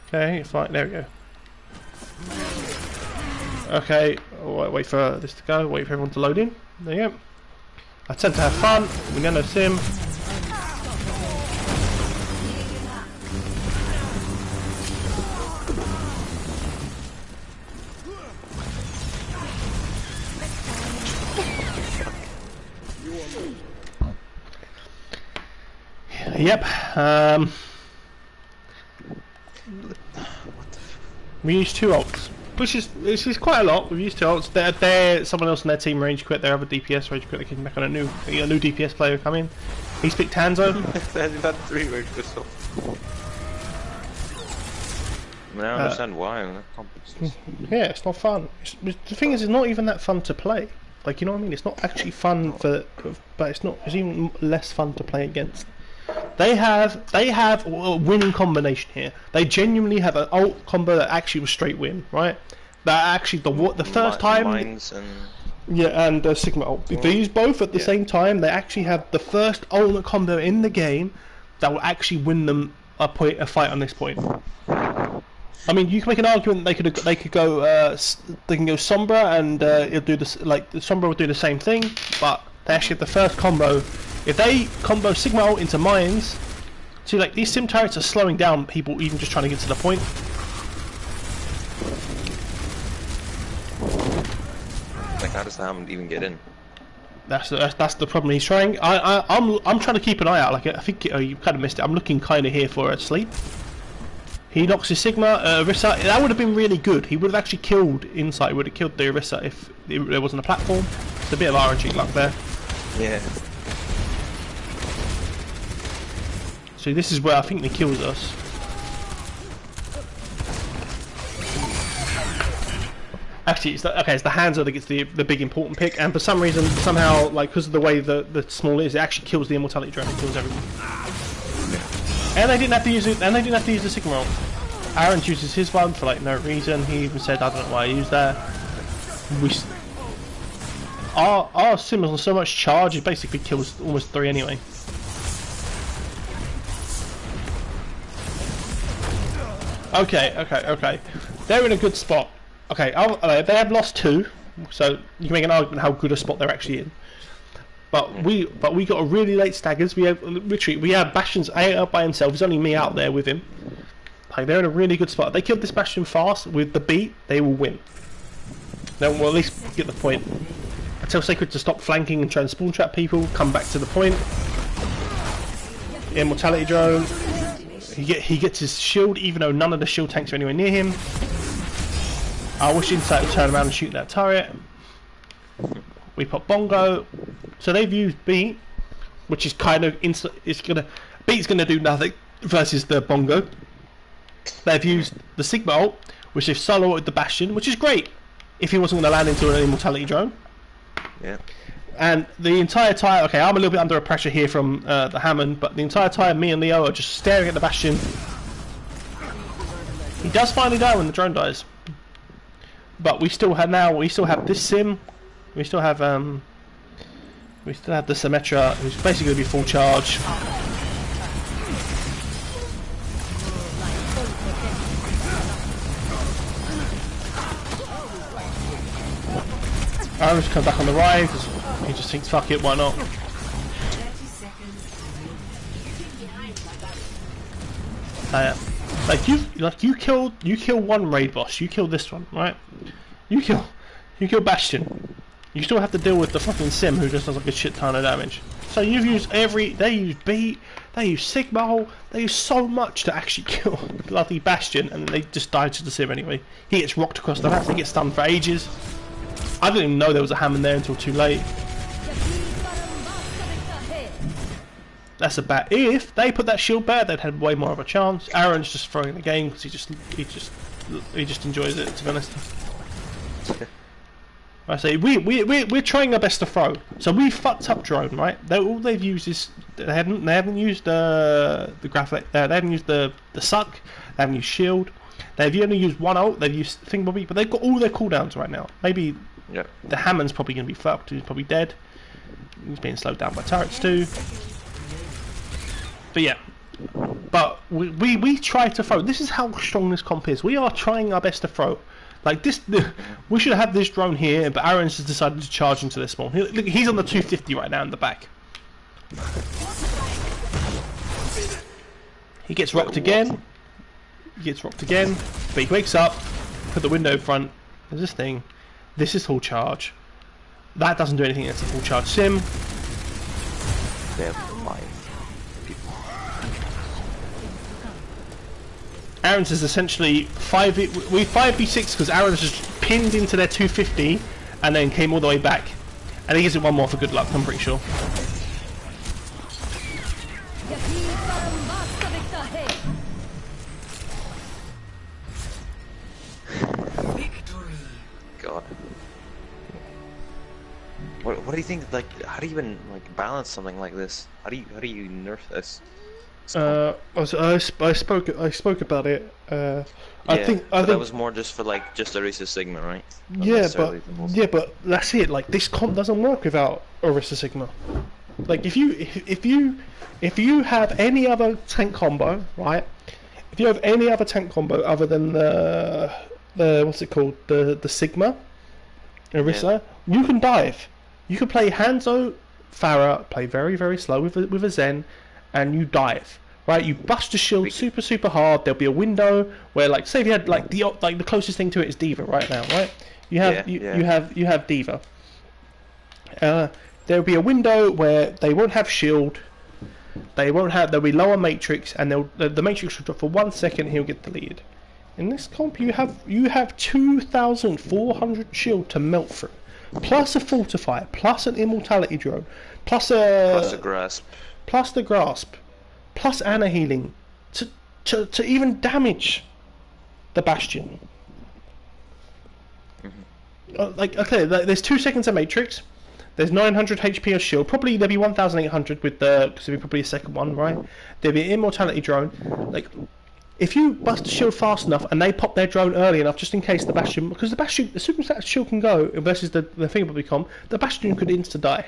Okay, fine. There we go. Okay, wait for this to go. Wait for everyone to load in. There you go. I tend to have fun. We nano Sim. Yep. We used 2 ults, which is quite a lot. We've used 2 ults. Someone else in their team rage quit. Their other DPS rage quit. They came back on a new DPS player come in. He's picked Hanzo. They've had 3 rage quits. I mean, I don't understand why. Yeah, it's not fun. The thing is, it's not even that fun to play. Like, you know what I mean? It's not actually fun but it's even less fun to play against. They have a winning combination here. They genuinely have an ult combo that actually was straight win, right? That actually the first time. Mines and Yeah, and Sigma ult. If they use both at the same time, they actually have the first ultimate combo in the game that will actually win them a fight on this point. I mean, you can make an argument they could go they can go Sombra and it'll do this, like the Sombra will do the same thing, but they actually have the first combo. If they combo Sigma ult into mines, see, like these sim turrets are slowing down people even just trying to get to the point. Like, how does the Hammond even get in? That's the problem he's trying. I'm trying to keep an eye out. Like, I think you kind of missed it. I'm looking kind of here for a sleep. He knocks his Sigma, Orisa. That would have been really good. He would have actually killed Insight. He would have killed the Orisa if there wasn't a platform. It's a bit of RNG luck there. Yeah. So this is where I think he kills us. Actually, it's the Hanzo that gets the big important pick, and for some reason, somehow, like because of the way the small is, it actually kills the immortality drone. It kills everyone. And they didn't have to use it. And they didn't have to use the Sigma ult. Aaron uses his one for like no reason. He even said, "I don't know why I used that." Our sim is on so much charge, it basically kills almost 3 anyway. Okay. They're in a good spot. Okay, they have lost 2, so you can make an argument how good a spot they're actually in. But we got a really late staggers. We have Bastion's out by himself. There's only me out there with him. Like, they're in a really good spot. If they killed this Bastion fast with the beat, they will win. Then we'll at least get the point. I tell Sacred to stop flanking and try and spawn trap people. Come back to the point. Immortality drone. He gets his shield, even though none of the shield tanks are anywhere near him. I wish Insight would turn around and shoot that turret. We put Bongo. So they've used Beat, which is kind of Beat's gonna do nothing versus the Bongo. They've used the Sigma ult, which they've solo-ulted the Bastion, which is great if he wasn't gonna land into an immortality drone. Yeah. And the entire time, okay, I'm a little bit under pressure here from the Hammond, but the entire time me and Leo are just staring at the Bastion. He does finally die when the drone dies. But we still have this sim. We still have the Symmetra, who's basically going to be full charge. Aaron's come back on the ride because he just thinks, fuck it, why not? You kill one raid boss. You kill this one, right? You kill Bastion. You still have to deal with the fucking sim who just does like a shit ton of damage. So you've used they use Beat, they use Sigma, they use so much to actually kill bloody Bastion, and they just die to the sim anyway. He gets rocked across the map. He gets stunned for ages. I didn't even know there was a Hammond there until too late. That's a bad. If they put that shield back, they'd have way more of a chance. Aaron's just throwing the game because he just enjoys it, to be honest. I say we're trying our best to throw. So we fucked up drone, right? All they've used is they haven't used the graphic. They haven't used the suck. They haven't used shield. They've only used one ult. They've used Thingamabobby, but they've got all their cooldowns right now. Maybe the Hammond's probably going to be fucked. He's probably dead. He's being slowed down by turrets too. But yeah, but we try to throw. This is how strong this comp is. We are trying our best to throw. Like this, we should have this drone here, but Aaron's has decided to charge into this one. Look, he's on the 250 right now in the back. He gets rocked again. But he wakes up. Put the window in front. There's this thing. This is full charge. That doesn't do anything. It's a full charge sim. They have 5. Aaron's is essentially 5v6 because Aaron's just pinned into their 250 and then came all the way back. And he gives it one more for good luck, I'm pretty sure. God. What do you think? Like, how do you even like balance something like this? How do you nerf this? I spoke about it. I think that was more just for like just Orisa Sigma, right? But that's it. Like this comp doesn't work without Orisa Sigma. Like if you have any other tank combo, right? If you have any other tank combo other than the what's it called, the Sigma, Orisa, you can dive. You can play Hanzo, Pharah, play very very slow with a Zen, and you dive. Right, you bust the shield super hard. There'll be a window where, like, say if you had like the closest thing to it is D.Va right now, right? You have D.Va. There'll be a window where they won't have shield. There'll be lower matrix, and the matrix will drop for 1 second. And he'll get deleted. In this comp, you have 2,400 shield to melt through, plus a fortifier, plus an immortality drone, plus the grasp. Plus Ana healing to even damage the Bastion. There's 2 seconds of Matrix. There's 900 HP of shield. Probably there'll be 1,800 with because there'll be probably a second one, right? There'll be an immortality drone. Like, if you bust the shield fast enough and they pop their drone early enough, just in case the Bastion, because the super that shield can go versus the thing will become, the Bastion could insta die.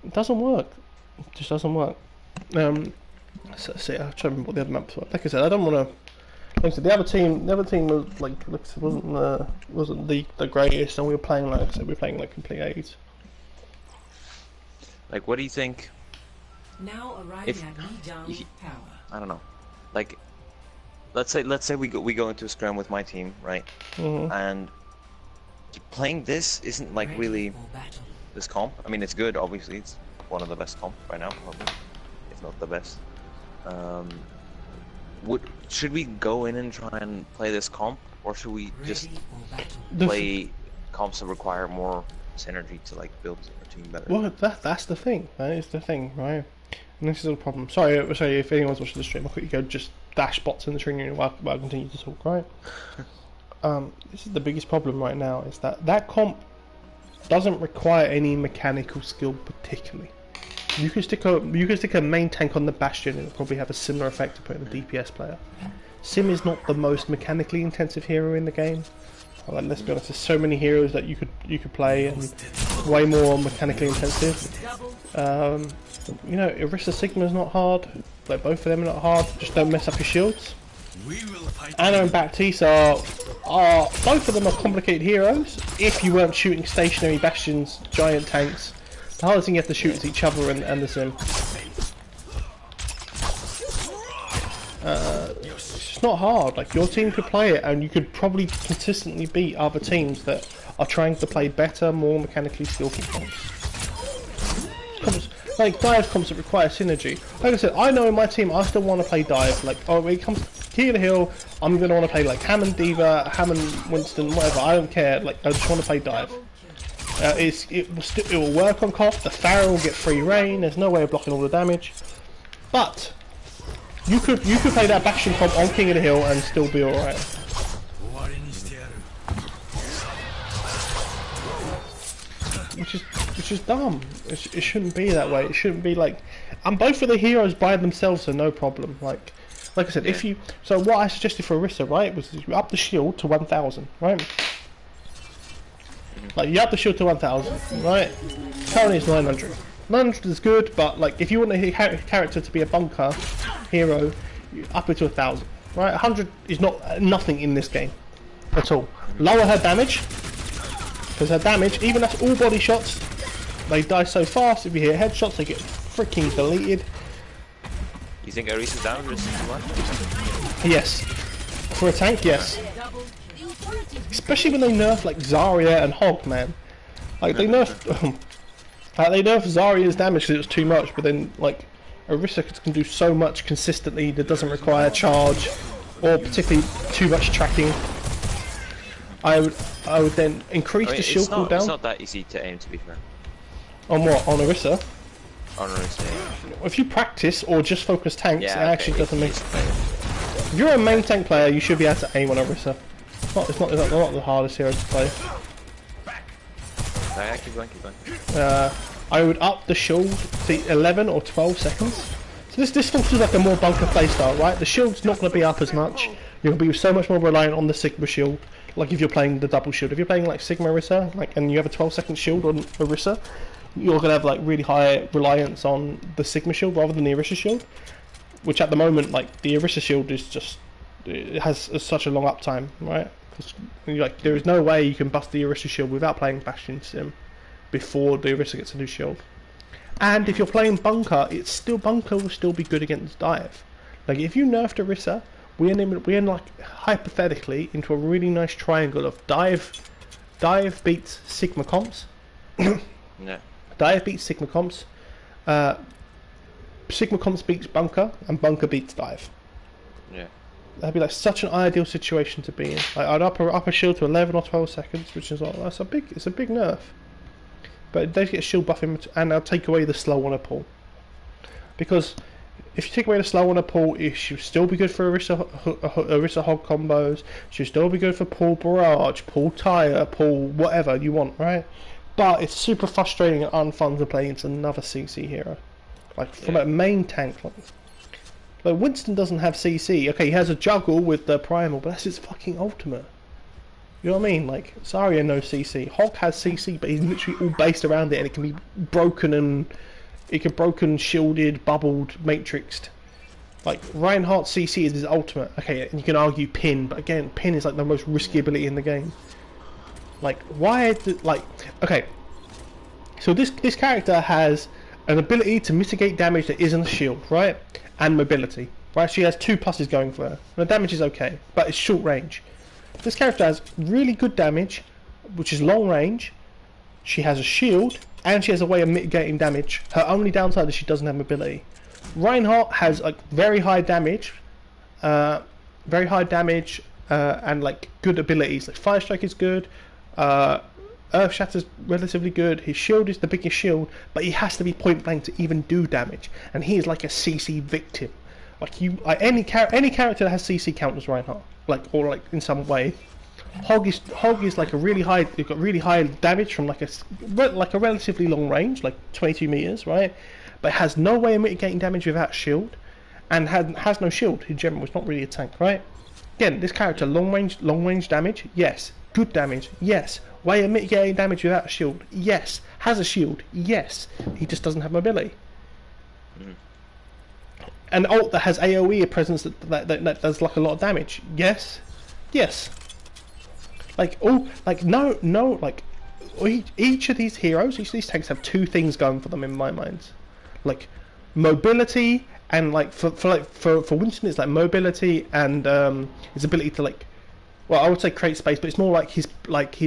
It doesn't work. It just doesn't work. I'm trying to remember what the other maps were. Like I said, I don't want to. Like I said, the other team was wasn't the greatest, and we were playing like complete aids. Like, what do you think? Now arriving at Lijiang Tower. I don't know. Like, let's say we go into a scrum with my team, right? And playing this isn't like really this comp. I mean, it's good. Obviously, it's one of the best comp right now, probably, if not the best. Should we go in and try and play this comp, or should we just play comps that require more synergy to like build our team better? Well, that's the thing. That is the thing, right? And this is the problem. Sorry if anyone's watching the stream. I'll quickly go just dash bots in the stream while I continue to talk, right? This is the biggest problem right now, is that comp doesn't require any mechanical skill particularly. You can stick a main tank on the Bastion and it'll probably have a similar effect to putting a DPS player. Sim is not the most mechanically intensive hero in the game. Like, let's be honest, there's so many heroes that you could play and way more mechanically intensive. Orisa Sigma is not hard. Like, both of them are not hard. Just don't mess up your shields. Ana and Baptiste are both of them are complicated heroes. If you weren't shooting stationary Bastions, giant tanks. The hardest thing you have to shoot is each other and the Sim. It's just not hard. Like, your team could play it, and you could probably consistently beat other teams that are trying to play better, more mechanically skillful comps. Like dive comps that require synergy. Like I said, I know in my team I still want to play dive. Like, when it comes to the hill, I'm gonna want to play like Hammond D.Va, Hammond Winston, whatever. I don't care. Like, I just want to play dive. It will work on Koth. The Pharah will get free reign. There's no way of blocking all the damage. But you could play that Bastion comp on King of the Hill and still be alright. Which is dumb. It shouldn't be that way. It shouldn't be like. And both of the heroes by themselves are no problem. Like I said, so what I suggested for Orisa, right, was you up the shield to 1,000, right? Like, you up the shield to 1,000, right? Currently it's 900. 900 is good, but like, if you want a character to be a bunker hero, you up it to 1,000, right? 100 is nothing in this game at all. Lower her damage, because her damage, even that's all body shots, they die so fast. If you hit headshots, they get freaking deleted. You think Orisa's damage is 61? Yes. For a tank, yes. Especially when they nerf like Zarya and Hog, man. Like, they nerf Zarya's damage because it was too much, but then like Orisa can do so much consistently that doesn't require charge or particularly too much tracking. I would then increase the shield cooldown. It's not that easy to aim, to be fair. On what? On Orisa? On Orisa, yeah. If you practice or just focus tanks, it actually doesn't make. If you're a main tank player, you should be able to aim on Orisa. It's not the hardest hero to play. Keep going. I would up the shield to 11 or 12 seconds. This feels like a more bunker playstyle, right? The shield's not going to be up as much. You're going to be so much more reliant on the Sigma shield. Like if you're playing the double shield. If you're playing like Sigma Orisa, and you have a 12-second shield on Orisa, you're going to have like really high reliance on the Sigma shield rather than the Orisa shield. Which at the moment, like the Orisa shield is just, it has such a long uptime, right? Because like there is no way you can bust the Orisa shield without playing Bastion Sim before the Orisa gets a new shield. And if you're playing Bunker, Bunker will still be good against Dive. Like if you nerfed Orisa, we end like hypothetically into a really nice triangle of Dive beats Sigma comps. Yeah. Dive beats Sigma comps. Sigma comps beats Bunker, and Bunker beats Dive. Yeah. That'd be like such an ideal situation to be in. Like I'd up a shield to 11 or 12 seconds, which is like it's a big nerf. But it does get a shield buff in, and I'll take away the slow on a pull. Because if you take away the slow on a pull, it should still be good for Orisa Hog combos. It should still be good for pull Barrage, pull Tire, pull whatever you want, right? But it's super frustrating and unfun to play against another CC hero. Like from a main tank. Like Winston doesn't have CC. Okay, he has a juggle with the Primal, but that's his fucking ultimate. You know what I mean? Like, Zarya no CC. Hog has CC, but he's literally all based around it, and it can be broken shielded, bubbled, matrixed. Like, Reinhardt's CC is his ultimate. Okay, and you can argue Pin, but again, Pin is like the most risky ability in the game. Like, okay. So this character has an ability to mitigate damage that isn't a shield, right? And mobility, right? She has 2 pluses going for her. The damage is okay, but it's short range. This character has really good damage, which is long range. She has a shield, and she has a way of mitigating damage. Her only downside is she doesn't have mobility. Reinhardt has like very high damage, and like good abilities. Like Fire Strike is good, Earth Shatter's relatively good. His shield is the biggest shield, but he has to be point blank to even do damage, and he is like a CC victim. Any character that has CC count as Reinhardt. Or in some way. Hog is like a really high. You've got really high damage from like a relatively long range, like 22 meters, right? But has no way of mitigating damage without shield, and has no shield in general. It's not really a tank, right? Again, this character long range damage, yes. Good damage, yes. Way of mitigating damage without a shield, yes. Has a shield, yes. He just doesn't have mobility. An ult that has AoE, a presence that does like a lot of damage. Yes. Each of these heroes, each of these tanks have 2 things going for them in my mind. Like mobility and like for Winston it's like mobility and his ability to I would say create space, but it's more like his what's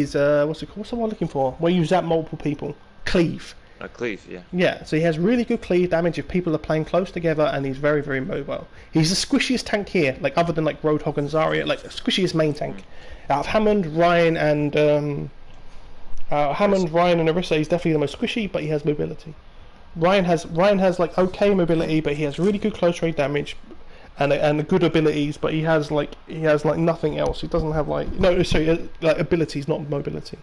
it called? What's the one I'm looking for? Where you zap multiple people. Cleave. A cleave, yeah. Yeah, so he has really good cleave damage if people are playing close together, and he's very, very mobile. He's the squishiest tank here, like other than like Roadhog and Zarya, like the squishiest main tank. Out of Hammond, Ryan, and Orisa, he's definitely the most squishy, but he has mobility. Ryan has like okay mobility, but he has really good close range damage, and good abilities, but he has nothing else. He doesn't have abilities, not mobility.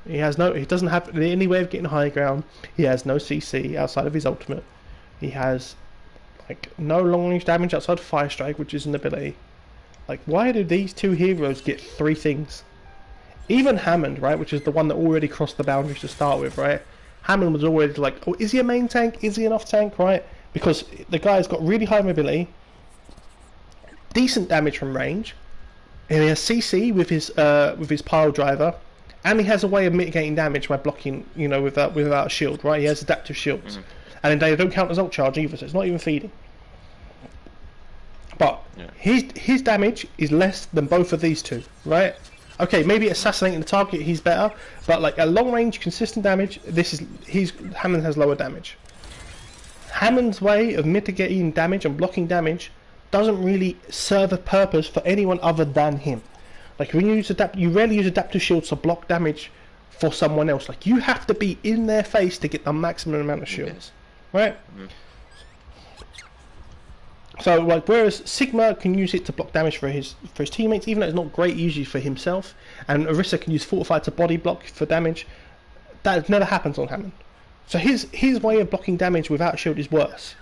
He doesn't have any way of getting high ground. He has no CC outside of his ultimate. He has like no long range damage outside of Fire Strike, which is an ability. Like, why do these 2 heroes get 3 things? Even Hammond, right, which is the one that already crossed the boundaries to start with, right? Hammond was already like, oh, is he a main tank? Is he an off tank, right? Because the guy's got really high mobility, decent damage from range, and he has CC with his pile driver. And he has a way of mitigating damage by blocking, without a shield, right? He has adaptive shields. And they don't count as ult charge either, so it's not even feeding. But his damage is less than both of these 2, right? Okay, maybe assassinating the target, he's better, but like a long range, consistent damage, Hammond has lower damage. Hammond's way of mitigating damage and blocking damage doesn't really serve a purpose for anyone other than him. Like when you rarely use adaptive shields to block damage for someone else. Like you have to be in their face to get the maximum amount of shields, right? So like whereas Sigma can use it to block damage for his teammates, even though it's not great usually for himself, and Orisa can use Fortify to body block for damage, that never happens on Hammond. So his way of blocking damage without shield is worse.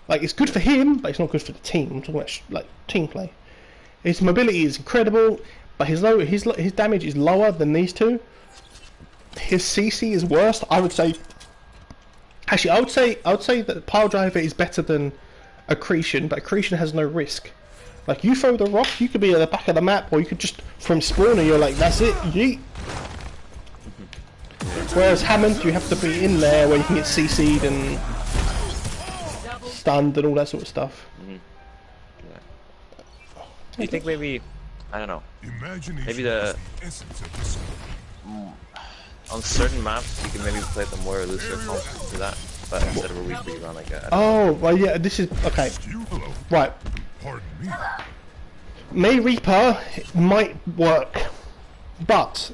Like it's good for him, but it's not good for the team. I'm talking about like team play. His mobility is incredible, but his damage is lower than these two. His CC is worse. I would say. Actually, I would say that Pile Driver is better than Accretion, but Accretion has no risk. Like you throw the rock, you could be at the back of the map, or you could just from spawner. You're like, that's it, yeet. Whereas Hammond, you have to be in there where you can get CC'd and stunned and all that sort of stuff. Do you think maybe, I don't know, maybe the on certain maps you can maybe play the more elusive comp for that, but instead of a Reaper you run like a... Oh, well yeah, this is, okay, right. May Reaper might work, but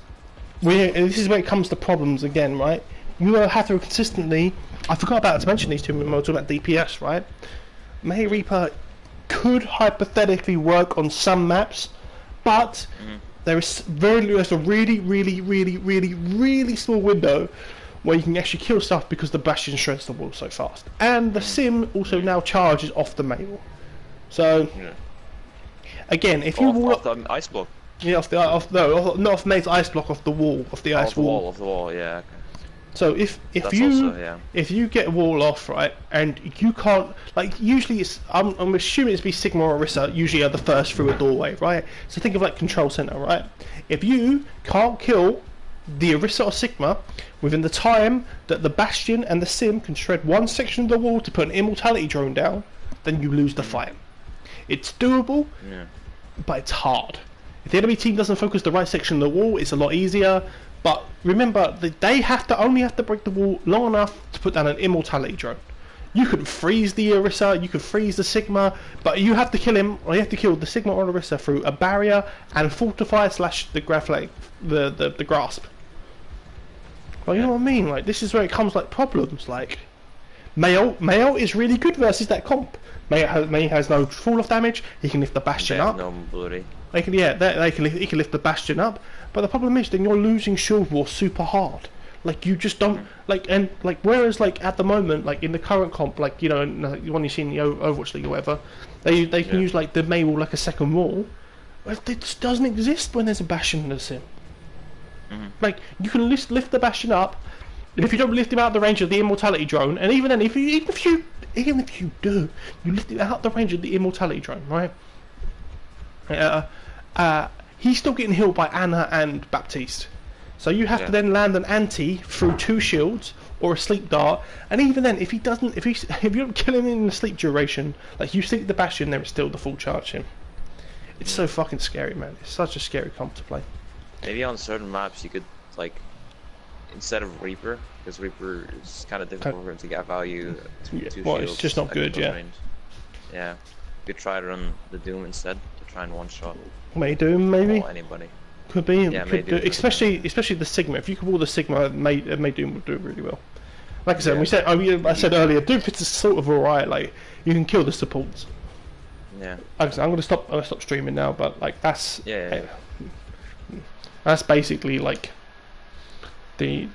this is where it comes to problems again, right? You have to consistently, I forgot to mention these two when we were talking about DPS, right? May Reaper could hypothetically work on some maps, but there's a really small window where you can actually kill stuff because the Bastion shreds the wall so fast. And the Sim also now charges off the mail. So, again, if you off the ice block. Yeah, not off May's ice block, off the wall, off the ice wall. Off the wall, yeah. Okay. So if you get a wall off, right, and you can't, like, usually it's, I'm assuming it's be Sigma or Orisa usually are the first through a doorway, right? So think of like Control Center, right? If you can't kill the Orisa or Sigma within the time that the Bastion and the Sim can shred one section of the wall to put an Immortality drone down, then you lose the fight. It's doable, but it's hard. If the enemy team doesn't focus the right section of the wall, it's a lot easier. But remember, they only have to break the wall long enough to put down an Immortality drone. You can freeze the Orisa, you can freeze the Sigma, but you have to kill him, or you have to kill the Sigma or Orisa through a barrier and fortify / the graph, the grasp. Well, you know what I mean? Like, this is where it comes like problems. Like, Mayo is really good versus that comp. May has no fall off damage. He can lift the Bastion up. No mobility. He can lift the Bastion up. But the problem is, then you're losing Shield Wall super hard. Like you just don't whereas like at the moment, like in the current comp, like you know, when you see in the Overwatch League or whatever, they can use like the May wall like a second wall. But it just doesn't exist when there's a Bastion in the Sim. Like you can lift the Bastion up, and if you don't lift him out of the range of the Immortality drone, and even then, if you do, you lift him out the range of the Immortality drone, right? He's still getting healed by Anna and Baptiste. So you have to then land an anti through 2 shields or a sleep dart, and even then, if you don't kill him in the sleep duration, like you sleep the Bastion, there is still the full charge him. It's so fucking scary, man. It's such a scary comp to play. Maybe on certain maps you could like, instead of Reaper, because Reaper is kind of difficult for him to get value. It's just not good, range. Yeah. You could try to run the Doom instead to try and one shot. May Doom, maybe. Or anybody. Could be. Yeah, could do. Especially the Sigma. If you could wall the Sigma, May Doom would do it really well. Like I said, I said earlier, Doom Pits is sort of alright. Like you can kill the supports. Yeah. Like I said, I'm gonna stop streaming now, but like that's that's basically like the